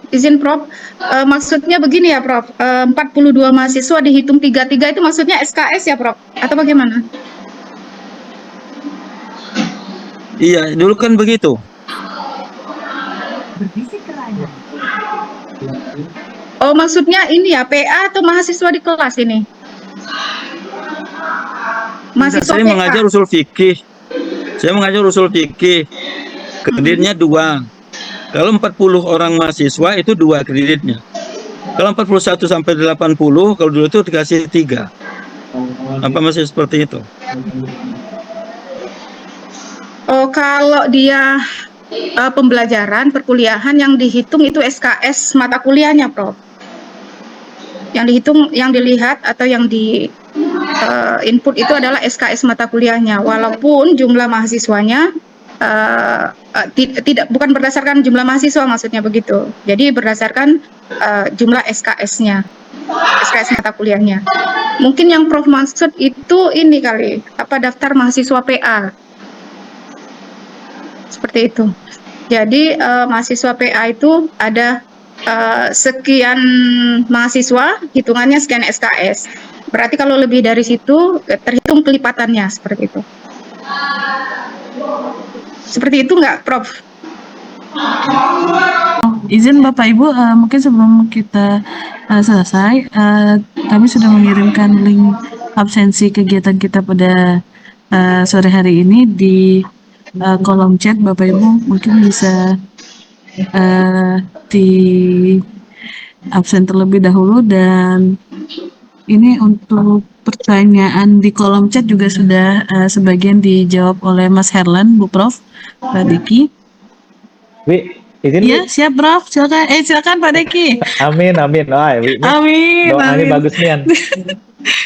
Izin Prof, maksudnya begini ya Prof, 42 mahasiswa dihitung 33 itu maksudnya SKS ya Prof, atau bagaimana? Iya, dulu kan begitu. Oh, maksudnya ini ya PA atau mahasiswa di kelas ini? Mahasiswa Saya PA. mengajar usul fikih. Kreditnya 2. Kalau 40 orang mahasiswa itu 2 kreditnya. Kalau 41 sampai 80, kalau dulu itu dikasih 3. Apa masih seperti itu? Oh, kalau dia pembelajaran perkuliahan yang dihitung itu SKS mata kuliahnya, Prof. Yang dihitung, yang dilihat atau yang di input itu adalah SKS mata kuliahnya, walaupun jumlah mahasiswanya bukan berdasarkan jumlah mahasiswa, maksudnya begitu. Jadi berdasarkan jumlah SKS-nya. SKS mata kuliahnya. Mungkin yang Prof maksud itu ini kali, apa daftar mahasiswa PA. Seperti itu. Jadi mahasiswa PA itu ada sekian mahasiswa, hitungannya sekian SKS. Berarti kalau lebih dari situ terhitung kelipatannya seperti itu. Seperti itu nggak, Prof? Izin Bapak Ibu, mungkin sebelum kita selesai, kami sudah mengirimkan link absensi kegiatan kita pada sore hari ini di kolom chat. Bapak Ibu mungkin bisa di absen terlebih dahulu, dan ini untuk pertanyaan di kolom chat juga sudah sebagian dijawab oleh Mas Herlan, Bu Prof, Pak Diki. Wi, izin Iya, Wi. siap Prof. Silakan Pak Deki. Amin, amin. Wah, Wi, Amin, doanya amin. bagus nih.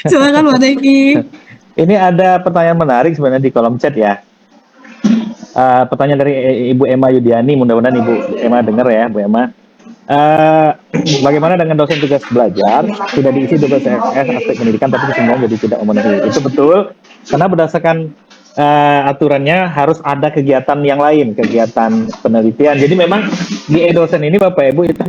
Silakan Pak Deki. Ini ada pertanyaan menarik sebenarnya di kolom chat ya. Pertanyaan dari Ibu Emma Yudiani, mudah-mudahan Ibu Emma dengar ya, Bu Emma. Bagaimana dengan dosen tugas belajar sudah diisi 12 aspek pendidikan tapi kesemuanya jadi tidak memenuhi? Itu betul, karena berdasarkan aturannya harus ada kegiatan yang lain, kegiatan penelitian. Jadi memang di e-dosen ini Bapak Ibu itu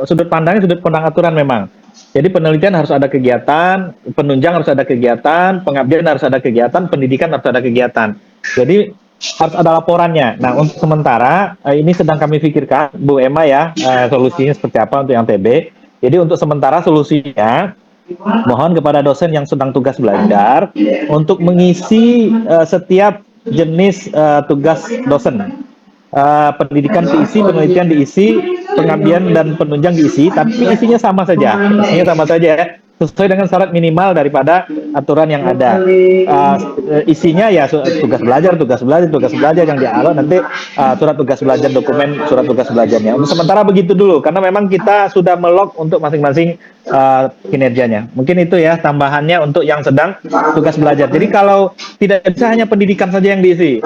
sudut pandangnya sudut pandang aturan memang. Jadi penelitian harus ada kegiatan, penunjang harus ada kegiatan, pengabdian harus ada kegiatan, pendidikan harus ada kegiatan. Jadi harus ada laporannya. Nah, untuk sementara ini sedang kami pikirkan, Bu Emma ya, solusinya seperti apa untuk yang TB. Jadi untuk sementara solusinya, mohon kepada dosen yang sedang tugas belajar untuk mengisi setiap jenis tugas dosen. Pendidikan diisi, penelitian diisi, pengabdian dan penunjang diisi, tapi isinya sama saja. Isinya sama saja ya, sesuai dengan syarat minimal daripada aturan yang ada. Isinya ya tugas belajar yang dialog nanti surat tugas belajar, dokumen surat tugas belajarnya. Untuk sementara begitu dulu, karena memang kita sudah melog untuk masing-masing kinerjanya. Mungkin itu ya tambahannya untuk yang sedang tugas belajar. Jadi kalau tidak bisa hanya pendidikan saja yang diisi,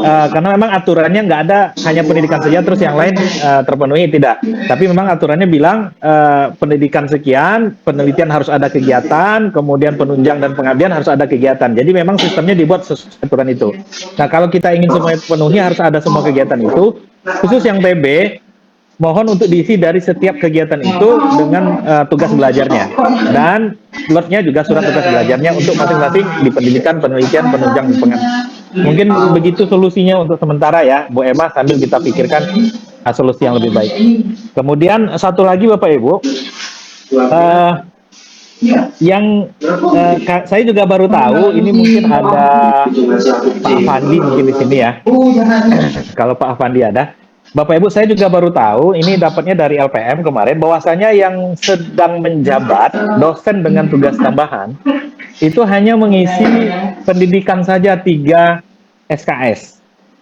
karena memang aturannya nggak ada hanya pendidikan saja terus yang lain terpenuhi, tidak. Tapi memang aturannya bilang pendidikan sekian, penelitian harus ada kegiatan, kemudian penunjang dan pengabdian harus ada kegiatan. Jadi memang sistemnya dibuat sesuai aturan itu. Nah, kalau kita ingin semuanya penuhi harus ada semua kegiatan itu. Khusus yang TB, mohon untuk diisi dari setiap kegiatan itu dengan tugas belajarnya. Dan slotnya juga surat tugas belajarnya untuk masing-masing di pendidikan, penelitian, penunjang, dan pengabdian. Mungkin begitu solusinya untuk sementara ya, Bu Emma, sambil kita pikirkan solusi yang lebih baik. Kemudian satu lagi Bapak Ibu, yang saya juga baru tahu, ini mungkin ada Pak Afandi mungkin di sini ya. Kalau Pak Afandi ada, Bapak Ibu, saya juga baru tahu, ini dapatnya dari LPM kemarin, bahwasanya yang sedang menjabat dosen dengan tugas tambahan itu hanya mengisi pendidikan saja 3 SKS.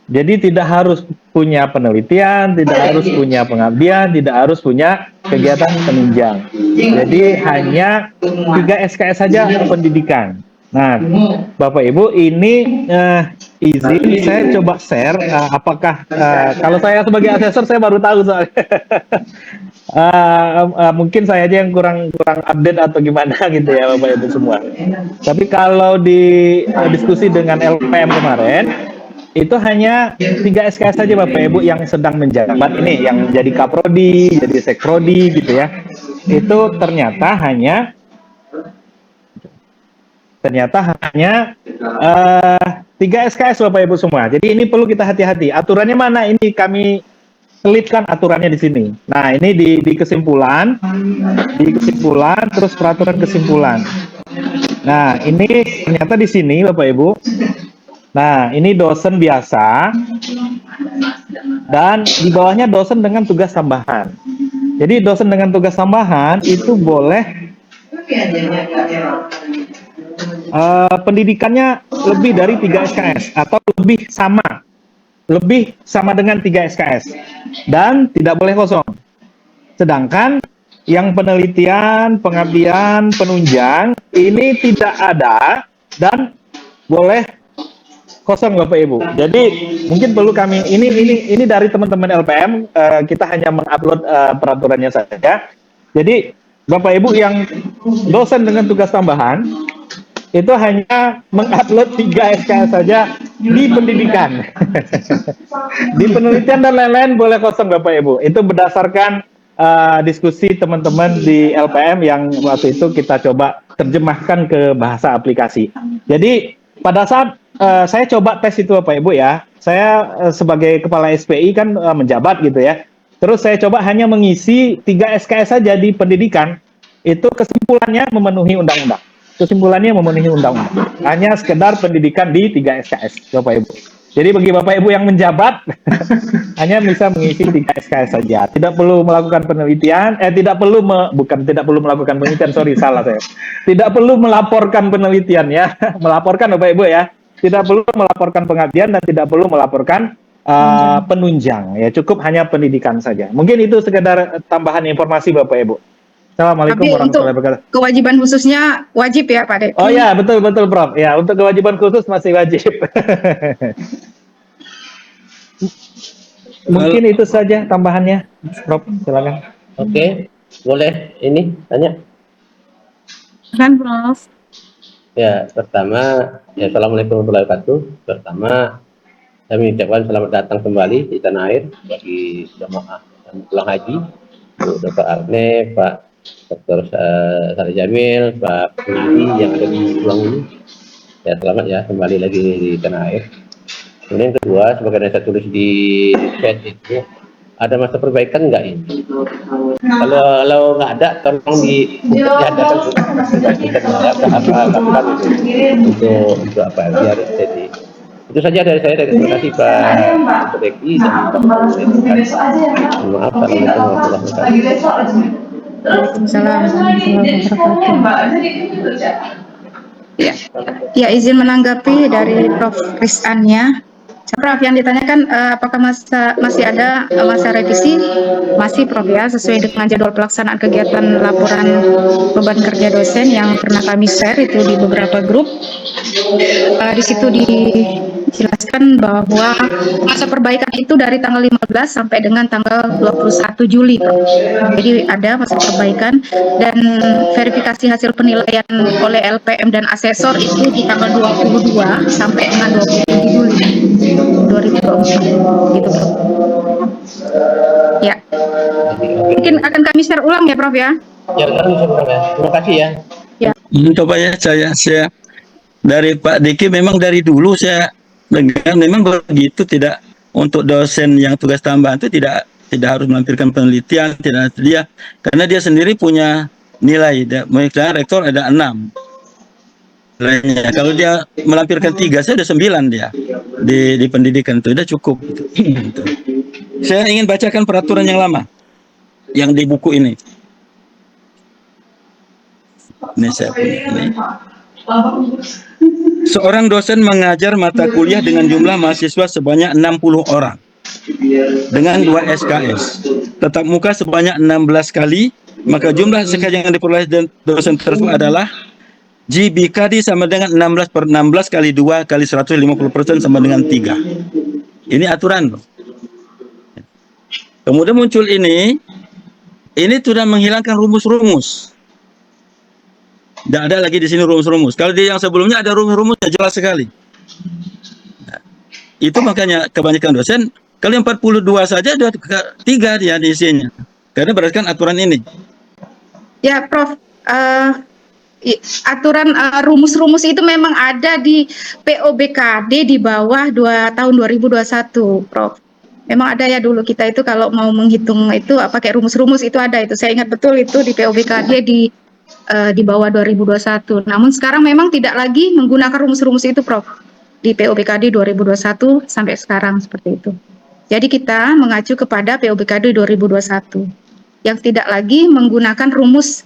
Jadi tidak harus punya penelitian, tidak harus punya pengabdian, tidak harus punya kegiatan penunjang. Jadi hanya 3 SKS saja pendidikan. Nah, Bapak Ibu, ini izin saya coba share apakah kalau saya sebagai asesor saya baru tahu soalnya. Mungkin saya aja yang kurang update atau gimana gitu ya Bapak Ibu semua. Tapi kalau di diskusi dengan LPM kemarin itu hanya 3 SKS saja Bapak Ibu yang sedang menjabat ini, yang jadi Kaprodi, jadi Sekprodi gitu ya. Itu ternyata hanya 3 SKS Bapak Ibu semua. Jadi ini perlu kita hati-hati. Aturannya mana? Ini kami selipkan aturannya di sini. Nah, ini di kesimpulan, terus peraturan kesimpulan. Nah, ini ternyata di sini Bapak Ibu. Nah, ini dosen biasa dan di bawahnya dosen dengan tugas tambahan. Jadi dosen dengan tugas tambahan itu boleh pendidikannya lebih dari 3 SKS atau lebih sama dengan 3 SKS dan tidak boleh kosong. Sedangkan yang penelitian, pengabdian, penunjang ini tidak ada dan boleh kosong Bapak Ibu. Jadi mungkin perlu kami ini dari teman-teman LPM, kita hanya mengupload peraturannya saja. Jadi Bapak Ibu yang dosen dengan tugas tambahan itu hanya mengupload 3 SKS saja di pendidikan. Di penelitian dan lain-lain boleh kosong Bapak Ibu. Itu berdasarkan diskusi teman-teman di LPM yang waktu itu kita coba terjemahkan ke bahasa aplikasi. Jadi pada saat saya coba tes itu Bapak Ibu ya, saya sebagai kepala SPI kan menjabat gitu ya. Terus saya coba hanya mengisi 3 SKS saja di pendidikan. Itu kesimpulannya memenuhi undang-undang. Kesimpulannya memenuhi undang-undang. Hanya sekedar pendidikan di 3 SKS, Bapak Ibu. Jadi bagi Bapak Ibu yang menjabat, hanya bisa mengisi 3 SKS saja. Tidak perlu melakukan penelitian, tidak perlu melakukan penelitian, sorry, salah saya. Tidak perlu melaporkan penelitian ya. Melaporkan Bapak Ibu ya. Tidak perlu melaporkan pengabdian dan tidak perlu melaporkan penunjang. Ya, cukup hanya pendidikan saja. Mungkin itu sekedar tambahan informasi Bapak Ibu. Assalamualaikum Tapi untuk warahmatullahi wabarakatuh. kewajiban khususnya wajib ya Pak Deki? Oh ya, betul Prof. Ya, untuk kewajiban khusus masih wajib. Mungkin itu saja tambahannya, Prof. Silakan. Oke, boleh ini tanya? Kan Prof. Ya, pertama, ya Assalamualaikum warahmatullahi wabarakatuh. Pertama, saya mengucapkan selamat datang kembali di tanah air bagi jemaah dan pulang haji, Dr. Arne, Pak Dr. Saleh Jamil, Pak Penadi yang ada di ruang ini. Ya, selamat ya kembali lagi di tanah air. Kemudian yang kedua, sebagai yang saya tulis di chat itu, ada masa perbaikan nggak ini? Kalau nggak ada, tolong diadakan untuk apa biar jadi. Itu saja dari saya. Terima kasih Pak Deki dan Pak Maaf, Assalamualaikum warahmatullahi wabarakatuh. Waalaikumsalam warahmatullahi wabarakatuh. Ya, izin menanggapi dari Prof. Rizannya. Prof, yang ditanyakan apakah masih ada masa revisi? Masih Prof ya, sesuai dengan jadwal pelaksanaan kegiatan laporan beban kerja dosen yang pernah kami share itu di beberapa grup. Di situ dijelaskan bahwa masa perbaikan itu dari tanggal 15 sampai dengan tanggal 21 Juli. Prof. Jadi ada masa perbaikan dan verifikasi hasil penilaian oleh LPM dan asesor itu di tanggal 22 sampai dengan 27 Juli 2024 gitu Prof. Ya, mungkin akan kami share ulang ya Prof ya. Ya, terima kasih ya. Ya. Coba ya saya dari Pak Diki memang dari dulu saya dengar memang begitu, tidak untuk dosen yang tugas tambahan itu tidak harus melampirkan penelitian, tidak dia karena dia sendiri punya nilai. Misalnya rektor ada 6 nilainya. Kalau dia melampirkan 3, saya udah 9 dia di pendidikan itu udah cukup. Saya ingin bacakan peraturan yang lama yang di buku ini. Ini saya punya ini. Seorang dosen mengajar mata kuliah dengan jumlah mahasiswa sebanyak 60 orang dengan 2 SKS. Tatap muka sebanyak 16 kali, maka jumlah SKS yang diperoleh dosen tersebut adalah GBKD sama dengan 16 per 16 kali 2 kali 150% sama dengan 3. Ini aturan. Kemudian muncul ini sudah menghilangkan rumus-rumus. Tidak ada lagi di sini rumus-rumus. Kalau di yang sebelumnya ada rumus-rumusnya jelas sekali. Nah, itu makanya kebanyakan dosen, kalau yang 42 saja ada 3 dia di isinya. Karena berdasarkan aturan ini. Ya Prof, aturan rumus-rumus itu memang ada di POBKD di bawah tahun 2021 Prof. Memang ada ya dulu kita itu kalau mau menghitung itu pakai rumus-rumus itu ada itu. Saya ingat betul itu di POBKD di bawah 2021. Namun sekarang memang tidak lagi menggunakan rumus-rumus itu Prof. Di POBKD 2021 sampai sekarang seperti itu. Jadi kita mengacu kepada POBKD 2021 yang tidak lagi menggunakan rumus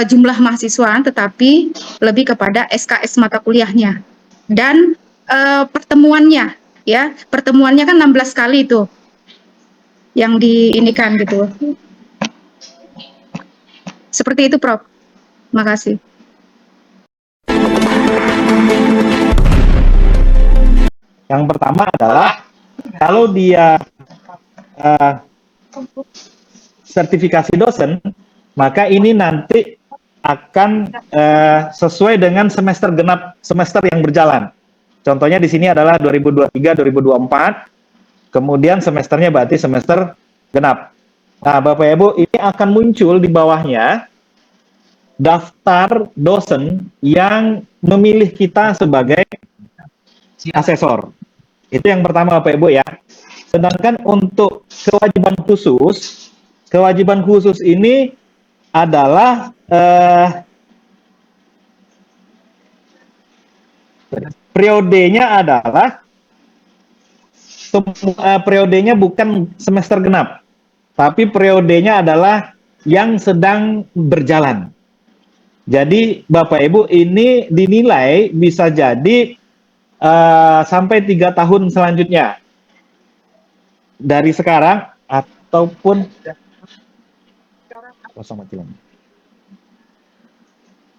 jumlah mahasiswa tetapi lebih kepada SKS mata kuliahnya. Dan pertemuannya ya, pertemuannya kan 16 kali itu yang diinikan gitu. Seperti itu Prof. Terima kasih. Yang pertama adalah kalau dia sertifikasi dosen maka ini nanti akan sesuai dengan semester genap, semester yang berjalan. Contohnya di sini adalah 2023-2024, kemudian semesternya berarti semester genap. Nah, Bapak Ibu, ini akan muncul di bawahnya daftar dosen yang memilih kita sebagai asesor. Itu yang pertama Bapak Ibu ya. Sedangkan untuk kewajiban khusus ini adalah periodenya adalah periodenya bukan semester genap, tapi periodenya adalah yang sedang berjalan. Jadi Bapak Ibu ini dinilai bisa jadi sampai 3 tahun selanjutnya dari sekarang ataupun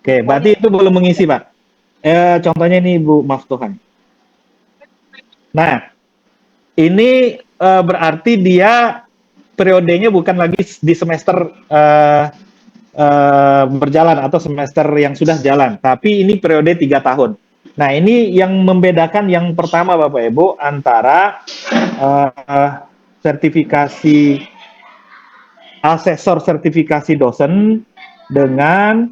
Oke, berarti itu belum mengisi Pak. Contohnya ini Bu Maftuhan. Nah, ini berarti dia periodenya bukan lagi di semester berjalan atau semester yang sudah jalan, tapi ini periode 3 tahun. Nah, ini yang membedakan yang pertama Bapak Ibu antara sertifikasi asesor sertifikasi dosen dengan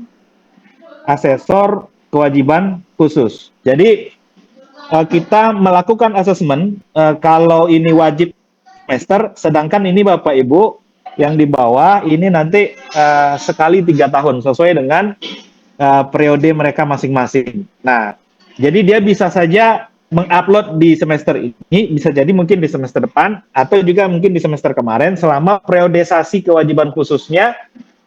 asesor kewajiban khusus. Jadi kita melakukan asesmen kalau ini wajib semester, sedangkan ini Bapak Ibu yang di bawah ini nanti sekali 3 tahun sesuai dengan periode mereka masing-masing. Nah, jadi dia bisa saja mengupload di semester ini, bisa jadi mungkin di semester depan, atau juga mungkin di semester kemarin, selama periodisasi kewajiban khususnya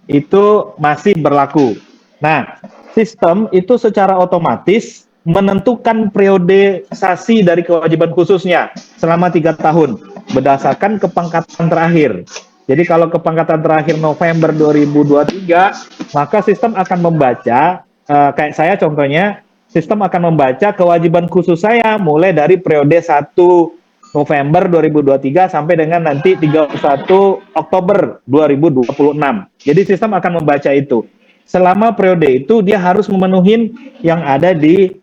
itu masih berlaku. Nah, sistem itu secara otomatis menentukan periodisasi dari kewajiban khususnya selama 3 tahun, berdasarkan kepangkatan terakhir. Jadi kalau kepangkatan terakhir November 2023, maka sistem akan membaca, kayak saya contohnya, sistem akan membaca kewajiban khusus saya mulai dari periode 1 November 2023 sampai dengan nanti 31 Oktober 2026. Jadi sistem akan membaca itu. Selama periode itu dia harus memenuhi yang ada di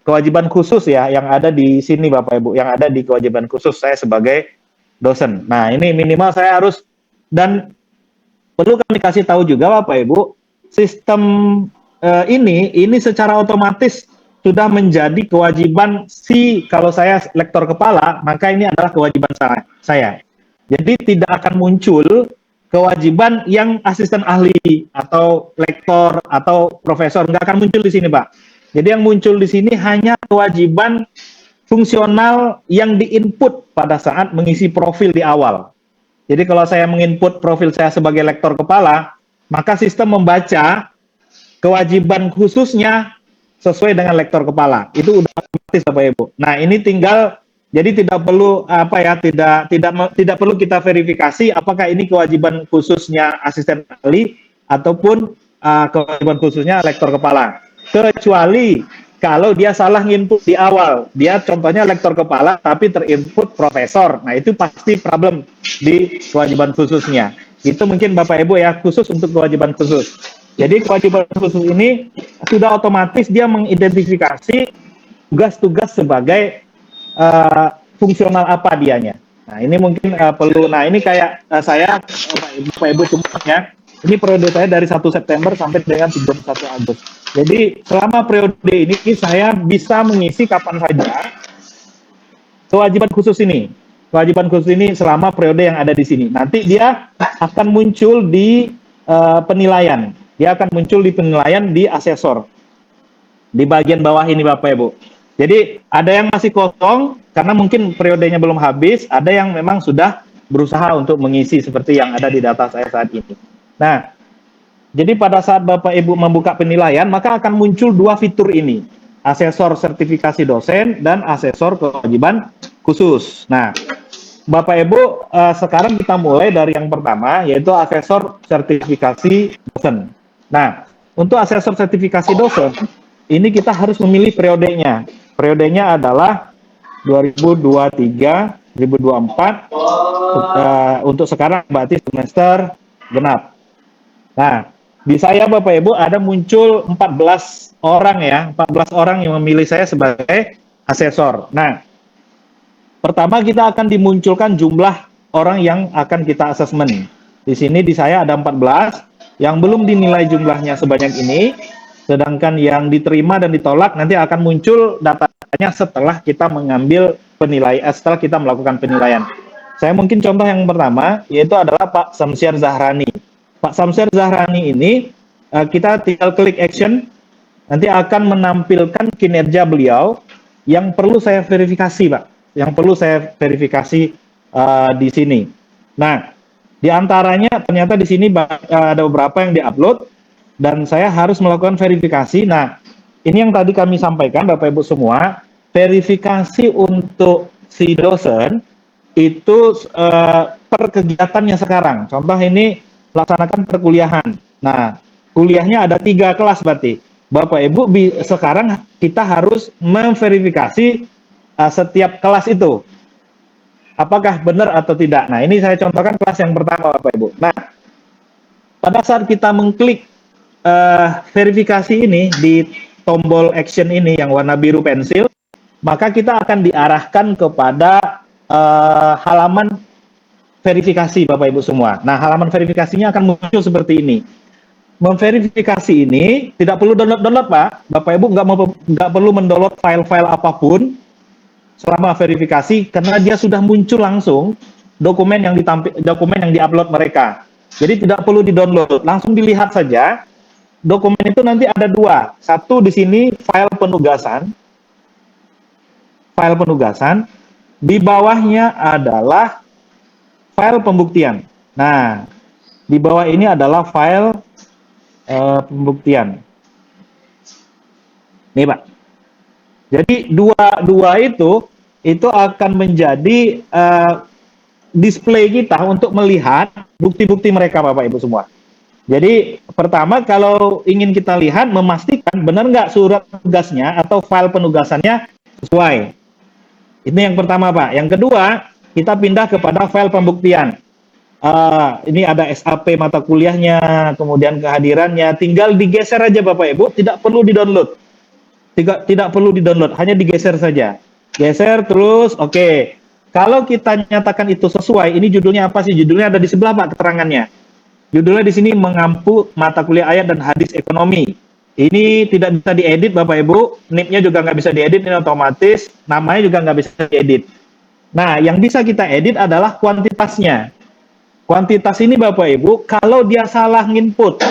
kewajiban khusus ya, yang ada di sini Bapak Ibu, yang ada di kewajiban khusus saya sebagai dosen. Nah, ini minimal saya harus, dan perlu kami kasih tahu juga Bapak Ibu, sistem ini secara otomatis sudah menjadi kewajiban kalau saya lektor kepala, maka ini adalah kewajiban saya. Jadi tidak akan muncul kewajiban yang asisten ahli atau lektor atau profesor, nggak akan muncul di sini Pak. Jadi yang muncul di sini hanya kewajiban fungsional yang diinput pada saat mengisi profil di awal. Jadi kalau saya menginput profil saya sebagai lektor kepala, maka sistem membaca kewajiban khususnya sesuai dengan lektor kepala. Itu udah otomatis Bapak Ibu. Nah, ini tinggal, jadi tidak perlu tidak perlu kita verifikasi apakah ini kewajiban khususnya asisten ahli ataupun kewajiban khususnya lektor kepala. Kecuali kalau dia salah nginput di awal. Dia contohnya lektor kepala tapi terinput profesor. Nah, itu pasti problem di kewajiban khususnya. Itu mungkin Bapak Ibu ya, khusus untuk kewajiban khusus. Jadi kewajiban khusus ini sudah otomatis dia mengidentifikasi tugas-tugas sebagai fungsional apa dianya. Nah, ini mungkin perlu. Nah, ini kayak saya Bapak Ibu semuanya. Ini periode saya dari 1 September sampai dengan 31 Agustus. Jadi selama periode ini saya bisa mengisi kapan saja kewajiban khusus ini. Kewajiban khusus ini selama periode yang ada di sini. Nanti dia akan muncul di penilaian. Dia akan muncul di penilaian di asesor. Di bagian bawah ini Bapak Ibu. Jadi ada yang masih kosong karena mungkin periodenya belum habis, ada yang memang sudah berusaha untuk mengisi seperti yang ada di data saya saat ini. Nah, jadi pada saat Bapak Ibu membuka penilaian, maka akan muncul 2 fitur ini. Asesor sertifikasi dosen dan asesor kewajiban khusus. Nah, Bapak Ibu, sekarang kita mulai dari yang pertama, yaitu asesor sertifikasi dosen. Nah, untuk asesor sertifikasi dosen, ini kita harus memilih periodenya. Periodenya adalah 2023-2024, untuk sekarang berarti semester genap. Nah, di saya Bapak Ibu ada muncul 14 orang ya, 14 orang yang memilih saya sebagai asesor. Nah, pertama kita akan dimunculkan jumlah orang yang akan kita asesmen. Di sini di saya ada 14 yang belum dinilai jumlahnya sebanyak ini, sedangkan yang diterima dan ditolak nanti akan muncul datanya setelah kita mengambil penilaian, setelah kita melakukan penilaian. Saya mungkin contoh yang pertama yaitu adalah Pak Samsyar Zahrani. Pak Samsyar Zahrani ini kita tinggal klik action, nanti akan menampilkan kinerja beliau yang perlu saya verifikasi, Pak. Yang perlu saya verifikasi di sini. Nah, di antaranya ternyata di sini ada beberapa yang diupload dan saya harus melakukan verifikasi. Nah, ini yang tadi kami sampaikan Bapak Ibu semua, verifikasi untuk si dosen itu per kegiatannya sekarang. Contoh ini laksanakan perkuliahan. Nah, kuliahnya ada 3 kelas berarti. Bapak Ibu sekarang kita harus memverifikasi setiap kelas itu. Apakah benar atau tidak. Nah, ini saya contohkan kelas yang pertama Bapak Ibu. Nah, pada saat kita mengklik verifikasi ini di tombol action ini yang warna biru pensil, maka kita akan diarahkan kepada halaman verifikasi Bapak Ibu semua. Nah, halaman verifikasinya akan muncul seperti ini. Memverifikasi ini tidak perlu download Pak. Bapak Ibu nggak perlu mendownload file-file apapun selama verifikasi karena dia sudah muncul langsung dokumen yang diupload mereka. Jadi tidak perlu di-download, langsung dilihat saja. Dokumen itu nanti ada 2. Satu di sini file penugasan. File penugasan. Di bawahnya adalah file pembuktian. Nah, di bawah ini adalah file pembuktian. Nih Pak. Jadi dua itu akan menjadi display kita untuk melihat bukti-bukti mereka Bapak Ibu semua. Jadi pertama kalau ingin kita lihat memastikan benar nggak surat tugasnya atau file penugasannya sesuai. Ini yang pertama Pak. Yang kedua kita pindah kepada file pembuktian. Ini ada SAP mata kuliahnya, kemudian kehadirannya, tinggal digeser aja Bapak Ibu, tidak perlu di-download. Tidak perlu di-download, hanya digeser saja. Geser terus, oke. Kalau kita nyatakan itu sesuai, ini judulnya apa sih? Judulnya ada di sebelah Pak keterangannya. Judulnya di sini mengampu mata kuliah ayat dan hadis ekonomi. Ini tidak bisa diedit Bapak Ibu, NIP-nya juga nggak bisa diedit, ini otomatis, namanya juga nggak bisa diedit. Nah, yang bisa kita edit adalah kuantitasnya. Kuantitas ini Bapak Ibu, kalau dia salah nginput,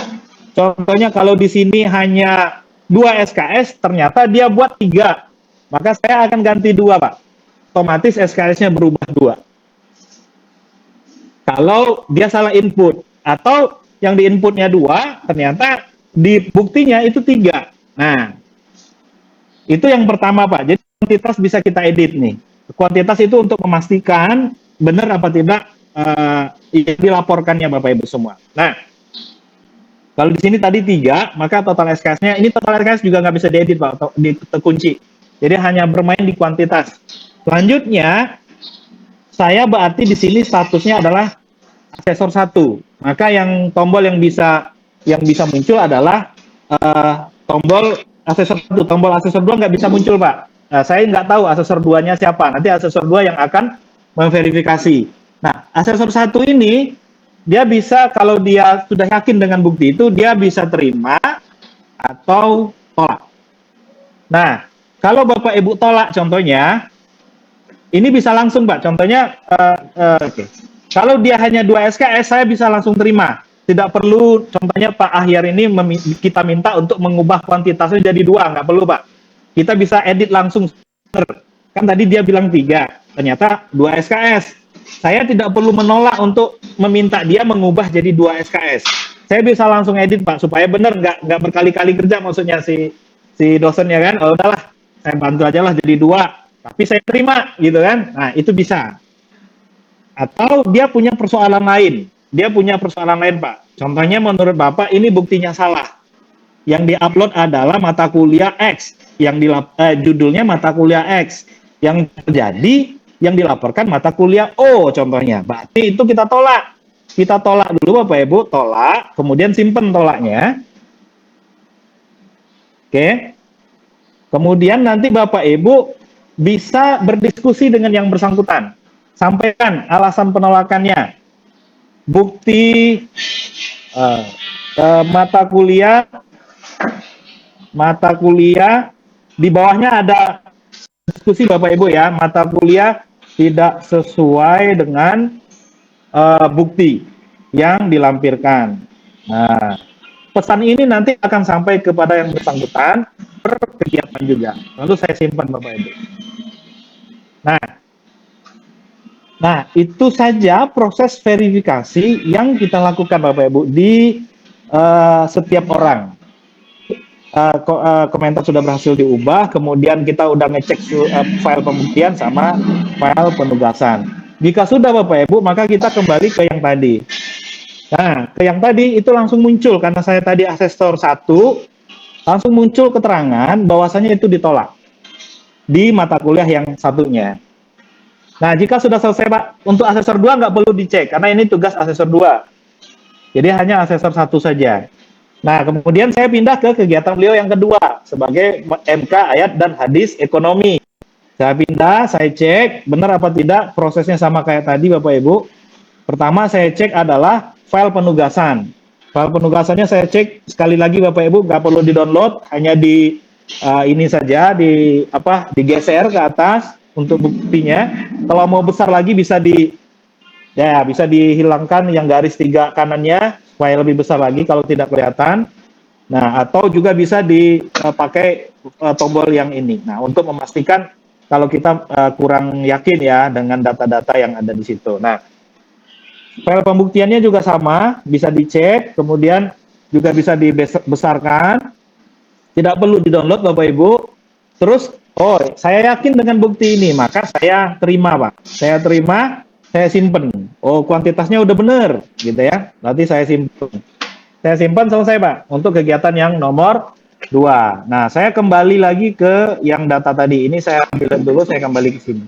contohnya kalau di sini hanya 2 SKS, ternyata dia buat 3, maka saya akan ganti 2 Pak. Otomatis SKS-nya berubah 2. Kalau dia salah input, atau yang di inputnya 2, ternyata di buktinya itu 3. Nah, itu yang pertama Pak. Jadi kuantitas bisa kita edit nih. Kuantitas itu untuk memastikan benar apa tidak dilaporkannya Bapak Ibu semua. Nah, kalau di sini tadi 3, maka total SKS-nya, ini total SKS juga nggak bisa diedit Pak, atau dikunci. Jadi hanya bermain di kuantitas. Selanjutnya, saya berarti di sini statusnya adalah asesor 1. Maka yang tombol yang bisa muncul adalah tombol asesor 1. Tombol asesor 2 nggak bisa muncul Pak. Saya nggak tahu asesor 2-nya siapa. Nanti asesor 2 yang akan memverifikasi. Nah, asesor 1 ini dia bisa, kalau dia sudah yakin dengan bukti itu, dia bisa terima atau tolak. Nah, kalau Bapak Ibu tolak contohnya, ini bisa langsung Pak. Contohnya, oke. Kalau dia hanya 2 SKS, saya bisa langsung terima. Tidak perlu, contohnya Pak Ahyar ini kita minta untuk mengubah kuantitasnya jadi 2, nggak perlu Pak. Kita bisa edit langsung. Kan tadi dia bilang 3, ternyata 2 SKS. Saya tidak perlu menolak untuk meminta dia mengubah jadi 2 SKS. Saya bisa langsung edit Pak, supaya benar, nggak berkali-kali kerja maksudnya si dosennya kan. Oh udahlah, saya bantu aja lah jadi 2, tapi saya terima gitu kan. Nah itu bisa. Atau dia punya persoalan lain. Dia punya persoalan lain Pak. Contohnya menurut Bapak ini buktinya salah. Yang diupload adalah mata kuliah X. Judulnya mata kuliah X. Yang terjadi, yang dilaporkan mata kuliah O contohnya. Berarti itu kita tolak. kita tolak dulu Bapak Ibu, tolak, kemudian simpen tolaknya. Oke. Kemudian nanti Bapak Ibu bisa berdiskusi dengan yang bersangkutan. Sampaikan alasan penolakannya. Bukti mata kuliah di bawahnya ada diskusi Bapak Ibu ya, mata kuliah tidak sesuai dengan bukti yang dilampirkan. Nah, pesan ini nanti akan sampai kepada yang bersangkutan per kegiatan juga. Lalu saya simpan Bapak Ibu. Nah, itu saja proses verifikasi yang kita lakukan Bapak Ibu di setiap orang. Komentar sudah berhasil diubah, kemudian kita udah ngecek file pembuktian sama file penugasan. Jika sudah Bapak Ibu, maka kita kembali ke yang tadi. Nah, ke yang tadi itu langsung muncul, karena saya tadi asesor 1, langsung muncul keterangan bahwasannya itu ditolak di mata kuliah yang satunya. Nah, jika sudah selesai Pak, untuk asesor 2 nggak perlu dicek, karena ini tugas asesor 2. Jadi hanya asesor 1 saja. Nah, kemudian saya pindah ke kegiatan beliau yang kedua, sebagai MK ayat dan hadis ekonomi. Saya pindah, saya cek, benar apa tidak prosesnya sama kayak tadi Bapak Ibu. Pertama saya cek adalah file penugasan. File penugasannya saya cek, sekali lagi Bapak Ibu, nggak perlu di-download, hanya di ini saja, digeser ke atas untuk buktinya. Kalau mau besar lagi bisa bisa dihilangkan yang garis 3 kanannya supaya lebih besar lagi kalau tidak kelihatan. Nah, atau juga bisa dipakai tombol yang ini. Nah, untuk memastikan kalau kita kurang yakin ya dengan data-data yang ada di situ. Nah, file pembuktiannya juga sama, bisa dicek, kemudian juga bisa dibesarkan. Tidak perlu di-download Bapak Ibu. Terus, saya yakin dengan bukti ini, maka saya terima Pak. Saya terima, saya simpen. Kuantitasnya udah bener, gitu ya. Nanti saya simpen. Saya simpan selesai Pak, untuk kegiatan yang nomor 2. Nah, saya kembali lagi ke yang data tadi. Ini saya ambil dulu, saya kembali ke sini.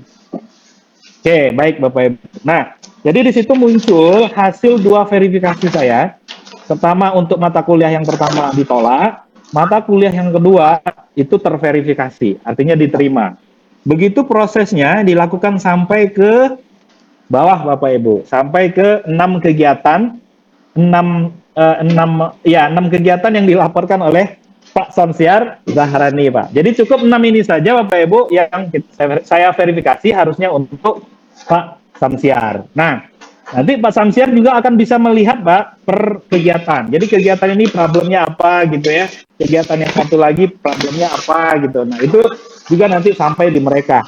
Oke, baik Bapak Ibu. Nah, jadi di situ muncul hasil 2 verifikasi saya. Pertama untuk mata kuliah yang pertama ditolak, mata kuliah yang kedua itu terverifikasi, artinya diterima. Begitu prosesnya dilakukan sampai ke bawah Bapak Ibu, sampai ke 6 kegiatan, 6 kegiatan yang dilaporkan oleh Pak Samsiar Zahrani Pak. Jadi cukup 6 ini saja Bapak Ibu yang saya verifikasi harusnya untuk Pak Samsiar. Nah, nanti Pak Samsiar juga akan bisa melihat Pak per kegiatan. Jadi kegiatan ini problemnya apa gitu ya. Kegiatan yang satu lagi problemnya apa gitu. Nah, itu juga nanti sampai di mereka.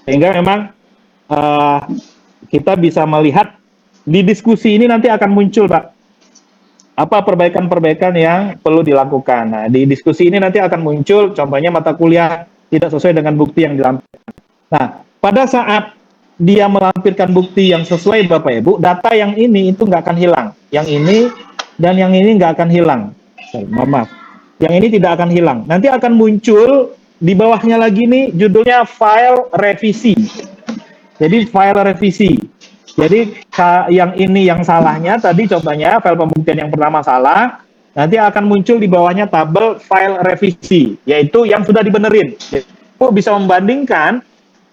Sehingga memang kita bisa melihat di diskusi ini nanti akan muncul Pak, apa perbaikan-perbaikan yang perlu dilakukan. Nah, di diskusi ini nanti akan muncul contohnya mata kuliah tidak sesuai dengan bukti yang dilampirkan. Nah, pada saat dia melampirkan bukti yang sesuai Bapak Ibu, data yang ini itu nggak akan hilang. Yang ini dan yang ini nggak akan hilang. Maaf. Yang ini tidak akan hilang. Nanti akan muncul di bawahnya lagi nih judulnya file revisi. Jadi file revisi. Jadi yang ini yang salahnya tadi contohnya file pembuktian yang pertama salah, nanti akan muncul di bawahnya tabel file revisi, yaitu yang sudah dibenerin. Jadi, bisa membandingkan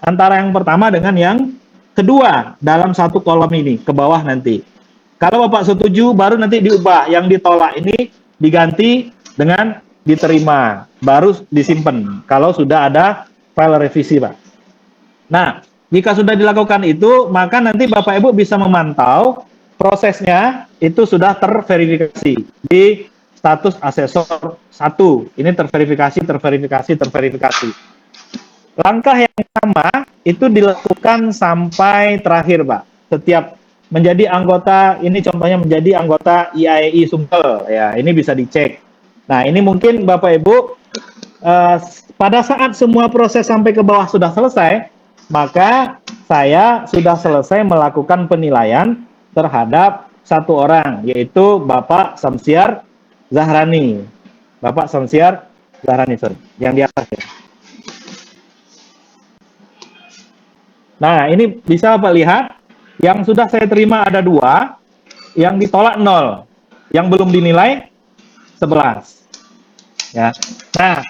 antara yang pertama dengan yang kedua dalam satu kolom ini ke bawah nanti. Kalau Bapak setuju baru nanti diubah, yang ditolak ini diganti dengan diterima, baru disimpan kalau sudah ada file revisi Pak. Nah, jika sudah dilakukan itu, maka nanti Bapak Ibu bisa memantau prosesnya itu sudah terverifikasi di status asesor 1. Ini terverifikasi. Langkah yang sama itu dilakukan sampai terakhir Pak. Setiap menjadi anggota, ini contohnya menjadi anggota IAEI Sumsel, ya ini bisa dicek. Nah, ini mungkin Bapak Ibu pada saat semua proses sampai ke bawah sudah selesai, maka saya sudah selesai melakukan penilaian terhadap satu orang, yaitu Bapak Samsiar Zahrani. Bapak Samsiar Zahrani, yang di atas ya. Nah, ini bisa Bapak lihat, yang sudah saya terima ada 2. yang ditolak 0, yang belum dinilai 11. Ya. Nah,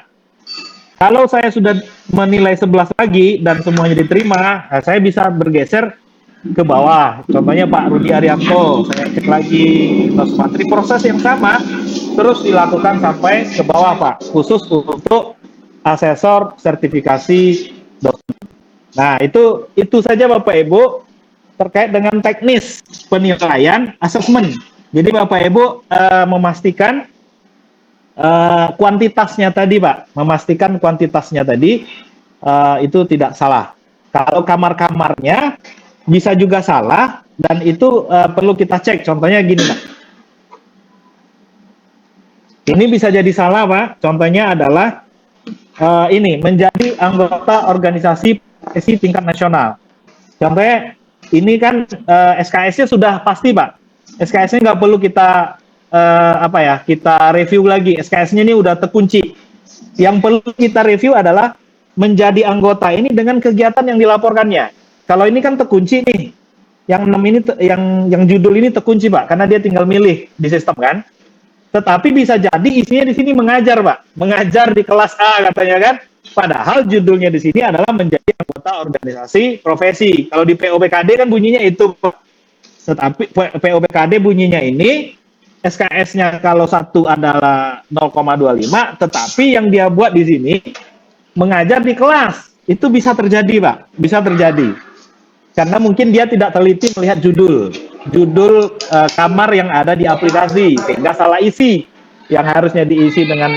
kalau saya sudah menilai 11 lagi dan semuanya diterima, nah saya bisa bergeser ke bawah. Contohnya Pak Rudi Arianto, saya cek lagi Nosmatri, proses yang sama terus dilakukan sampai ke bawah Pak, khusus untuk asesor sertifikasi dosen. Nah, itu saja Bapak Ibu terkait dengan teknis penilaian asesmen. Jadi Bapak Ibu memastikan kuantitasnya tadi Pak, memastikan kuantitasnya tadi itu tidak salah. Kalau kamar-kamarnya bisa juga salah dan itu perlu kita cek. Contohnya gini Pak, ini bisa jadi salah Pak. Contohnya adalah ini menjadi anggota organisasi profesi tingkat nasional. Contohnya ini kan SKS-nya sudah pasti Pak. SKS-nya nggak perlu kita kita review lagi. SKS-nya ini udah terkunci. Yang perlu kita review adalah menjadi anggota ini dengan kegiatan yang dilaporkannya. Kalau ini kan terkunci nih. Yang 6 ini yang judul ini terkunci Pak, karena dia tinggal milih di sistem kan. Tetapi bisa jadi isinya di sini mengajar Pak, mengajar di kelas A katanya kan. Padahal judulnya di sini adalah menjadi anggota organisasi profesi. Kalau di POPKD kan bunyinya itu. Tetapi POPKD bunyinya ini SKS-nya kalau satu adalah 0,25, tetapi yang dia buat di sini mengajar di kelas. Itu bisa terjadi, Pak. Bisa terjadi. Karena mungkin dia tidak teliti melihat judul kamar yang ada di aplikasi, sehingga salah isi. Yang harusnya diisi dengan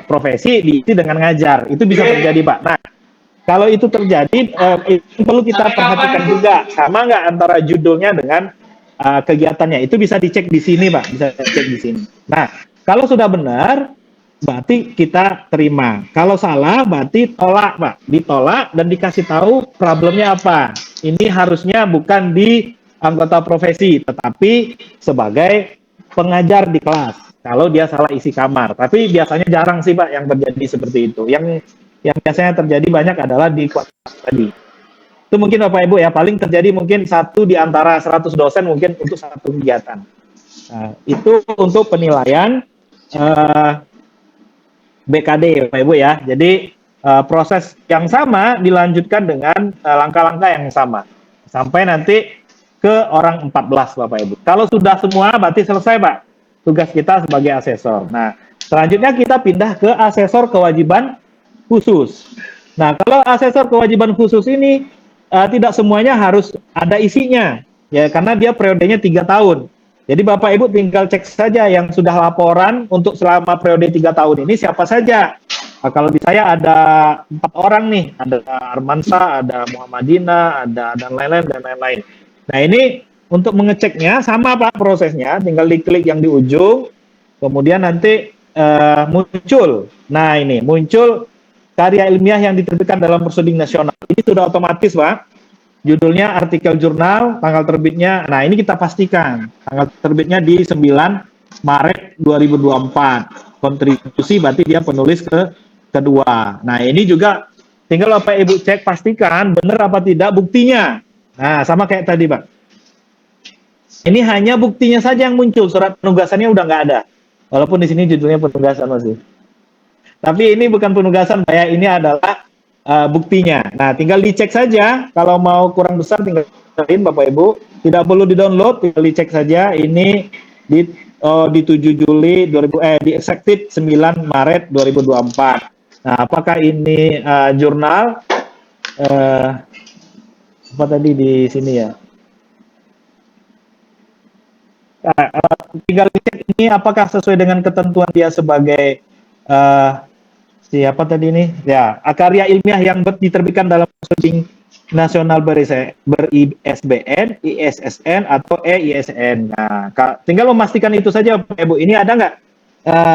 profesi, diisi dengan ngajar. Itu bisa terjadi, Pak. Nah, kalau itu terjadi, itu perlu kita perhatikan juga. Sama nggak antara judulnya dengan kegiatannya? Itu bisa dicek di sini, Pak. Bisa dicek di sini. Nah, kalau sudah benar, berarti kita terima. Kalau salah, berarti tolak, Pak. Ditolak dan dikasih tahu problemnya apa. Ini harusnya bukan di anggota profesi, tetapi sebagai pengajar di kelas. Kalau dia salah isi kamar. Tapi biasanya jarang sih, Pak, yang terjadi seperti itu. Yang biasanya terjadi banyak adalah di kualitas tadi. Itu mungkin Bapak Ibu ya, paling terjadi mungkin 1 di antara 100 dosen mungkin untuk satu kegiatan. Nah, itu untuk penilaian BKD Bapak Ibu ya. Jadi proses yang sama dilanjutkan dengan langkah-langkah yang sama. Sampai nanti ke orang 14 Bapak Ibu. Kalau sudah semua berarti selesai Pak, tugas kita sebagai asesor. Nah, selanjutnya kita pindah ke asesor kewajiban khusus. Nah, kalau asesor kewajiban khusus ini tidak semuanya harus ada isinya, ya karena dia periodenya 3 tahun. Jadi Bapak Ibu tinggal cek saja yang sudah laporan untuk selama periode 3 tahun ini siapa saja. Nah, kalau di saya ada 4 orang nih, ada Armansa, ada Muhammadina, ada dan lain-lain. Nah, ini untuk mengeceknya sama Pak prosesnya, tinggal diklik yang di ujung, kemudian nanti muncul. Nah, ini muncul karya ilmiah yang diterbitkan dalam prosedur nasional. Ini sudah otomatis, Pak. Judulnya artikel jurnal, tanggal terbitnya. Nah, ini kita pastikan. Tanggal terbitnya di 9 Maret 2024. Kontribusi berarti dia penulis kedua. Nah, ini juga tinggal Bapak Ibu cek, pastikan benar apa tidak buktinya. Nah, sama kayak tadi, Pak. Ini hanya buktinya saja yang muncul, surat penugasannya udah nggak ada. Walaupun di sini judulnya penugasan masih. Tapi ini bukan penugasan, Pak, ini adalah buktinya. Nah, tinggal dicek saja. Kalau mau kurang besar tinggal Bapak Ibu. Tidak perlu di-download, tinggal dicek saja. Ini di 7 Juli di effective 9 Maret 2024. Nah, apakah ini jurnal apa tadi di sini ya? Tinggal dicek ini apakah sesuai dengan ketentuan dia sebagai siapa tadi ini? Ya, karya ilmiah yang diterbitkan dalam prosedur nasional ber-ISBN, ISSN atau EISN. Nah, tinggal memastikan itu saja Bapak Ibu. Ini ada nggak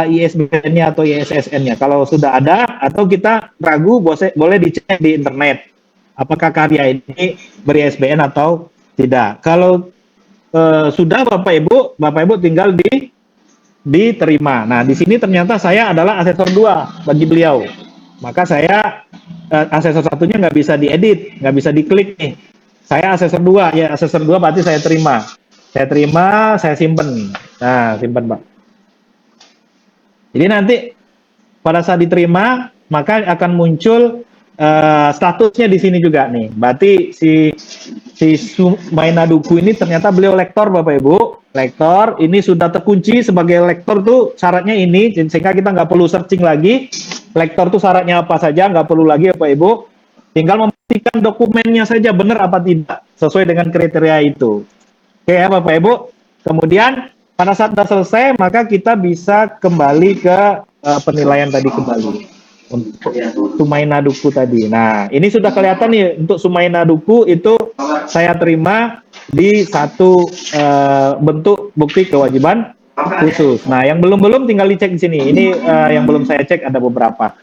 ISBN-nya atau ISSN-nya? Kalau sudah ada atau kita ragu, boleh dicek di internet. Apakah karya ini ber-ISBN atau tidak? Kalau sudah Bapak Ibu tinggal diterima. Nah, di sini ternyata saya adalah asesor 2 bagi beliau. Maka saya asesor satunya nggak bisa diedit, nggak bisa diklik nih. Saya asesor 2, ya asesor 2 berarti saya terima. Saya terima, saya simpen. Nah, simpen Pak. Jadi nanti pada saat diterima, maka akan muncul statusnya di sini juga nih. Berarti si Sumaina Duku ini ternyata beliau lektor Bapak Ibu. Lektor, ini sudah terkunci sebagai lektor tuh syaratnya ini, sehingga kita nggak perlu searching lagi. Lektor tuh syaratnya apa saja, nggak perlu lagi Bapak Ibu. Tinggal memastikan dokumennya saja benar apa tidak, sesuai dengan kriteria itu. Oke ya Bapak Ibu. Kemudian pada saat sudah selesai, maka kita bisa kembali ke penilaian tadi kembali untuk Sumaina Duku tadi. Nah, ini sudah kelihatan nih untuk Sumaina Duku itu saya terima di satu bentuk bukti kewajiban khusus. Nah, yang belum tinggal dicek di sini. Ini yang belum saya cek ada beberapa.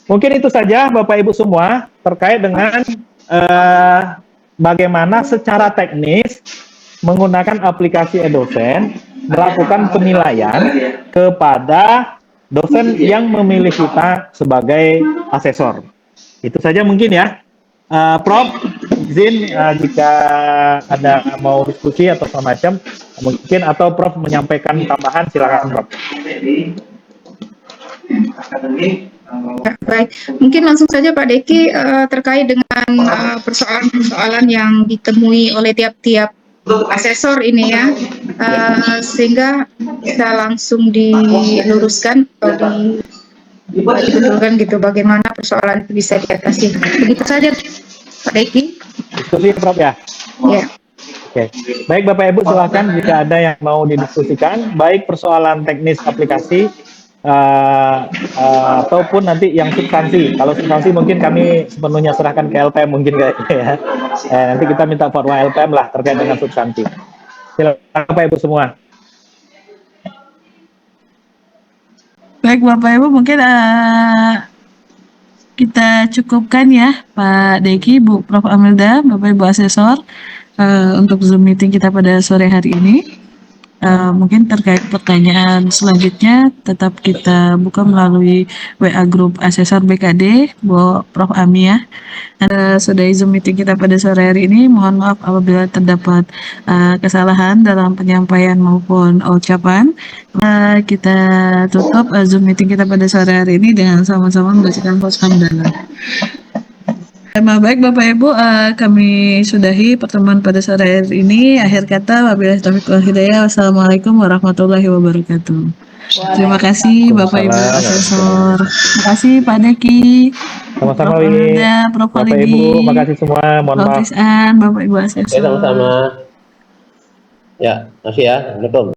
Mungkin itu saja Bapak Ibu semua terkait dengan bagaimana secara teknis menggunakan aplikasi eDosen melakukan penilaian kepada dosen yang memilih kita sebagai asesor. Itu saja mungkin ya. Prof, izin jika ada mau diskusi atau semacam mungkin, atau Prof menyampaikan tambahan, silakan Prof. Baik, mungkin langsung saja Pak Deki terkait dengan persoalan-persoalan yang ditemui oleh tiap-tiap asesor ini ya, sehingga bisa langsung diluruskan atau dibetulkan gitu bagaimana persoalan itu bisa diatasi. Begitu saja Pak Deki. Diskusi Prof ya. Ya. Oke, baik Bapak Ibu silakan jika ada yang mau didiskusikan, baik persoalan teknis aplikasi ataupun nanti yang substansi. Kalau substansi mungkin kami sepenuhnya serahkan ke LPM mungkin kayaknya ya. Nanti kita minta fatwa LPM lah terkait dengan substansi. Silakan Bapak Ibu semua. Baik Bapak Ibu, mungkin kita cukupkan ya Pak Deki, Bu Prof Amilda, Bapak Ibu asesor untuk Zoom meeting kita pada sore hari ini. Mungkin terkait pertanyaan selanjutnya tetap kita buka melalui WA grup asesor BKD, Bu Prof Ami ya. Sudah Zoom meeting kita pada sore hari ini. Mohon maaf apabila terdapat kesalahan dalam penyampaian maupun ucapan. Kita tutup Zoom meeting kita pada sore hari ini dengan sama-sama membacakan pos hamdalah. Baik Bapak Ibu, kami sudahi pertemuan pada sore hari ini. Akhir kata, wabillahi taufiq wal hidayah. Wassalamualaikum warahmatullahi wabarakatuh. Terima kasih Bapak Ibu asesor. Terima kasih Pak Deki. Sama-sama Prof. Winnie. Amilda, Prof. Bapak Walidi, Ibu, makasih semua. Mohon Prof. maaf. Rizan, Bapak Ibu asesor. Sama-sama. Ya, makasih ya. Assalamualaikum.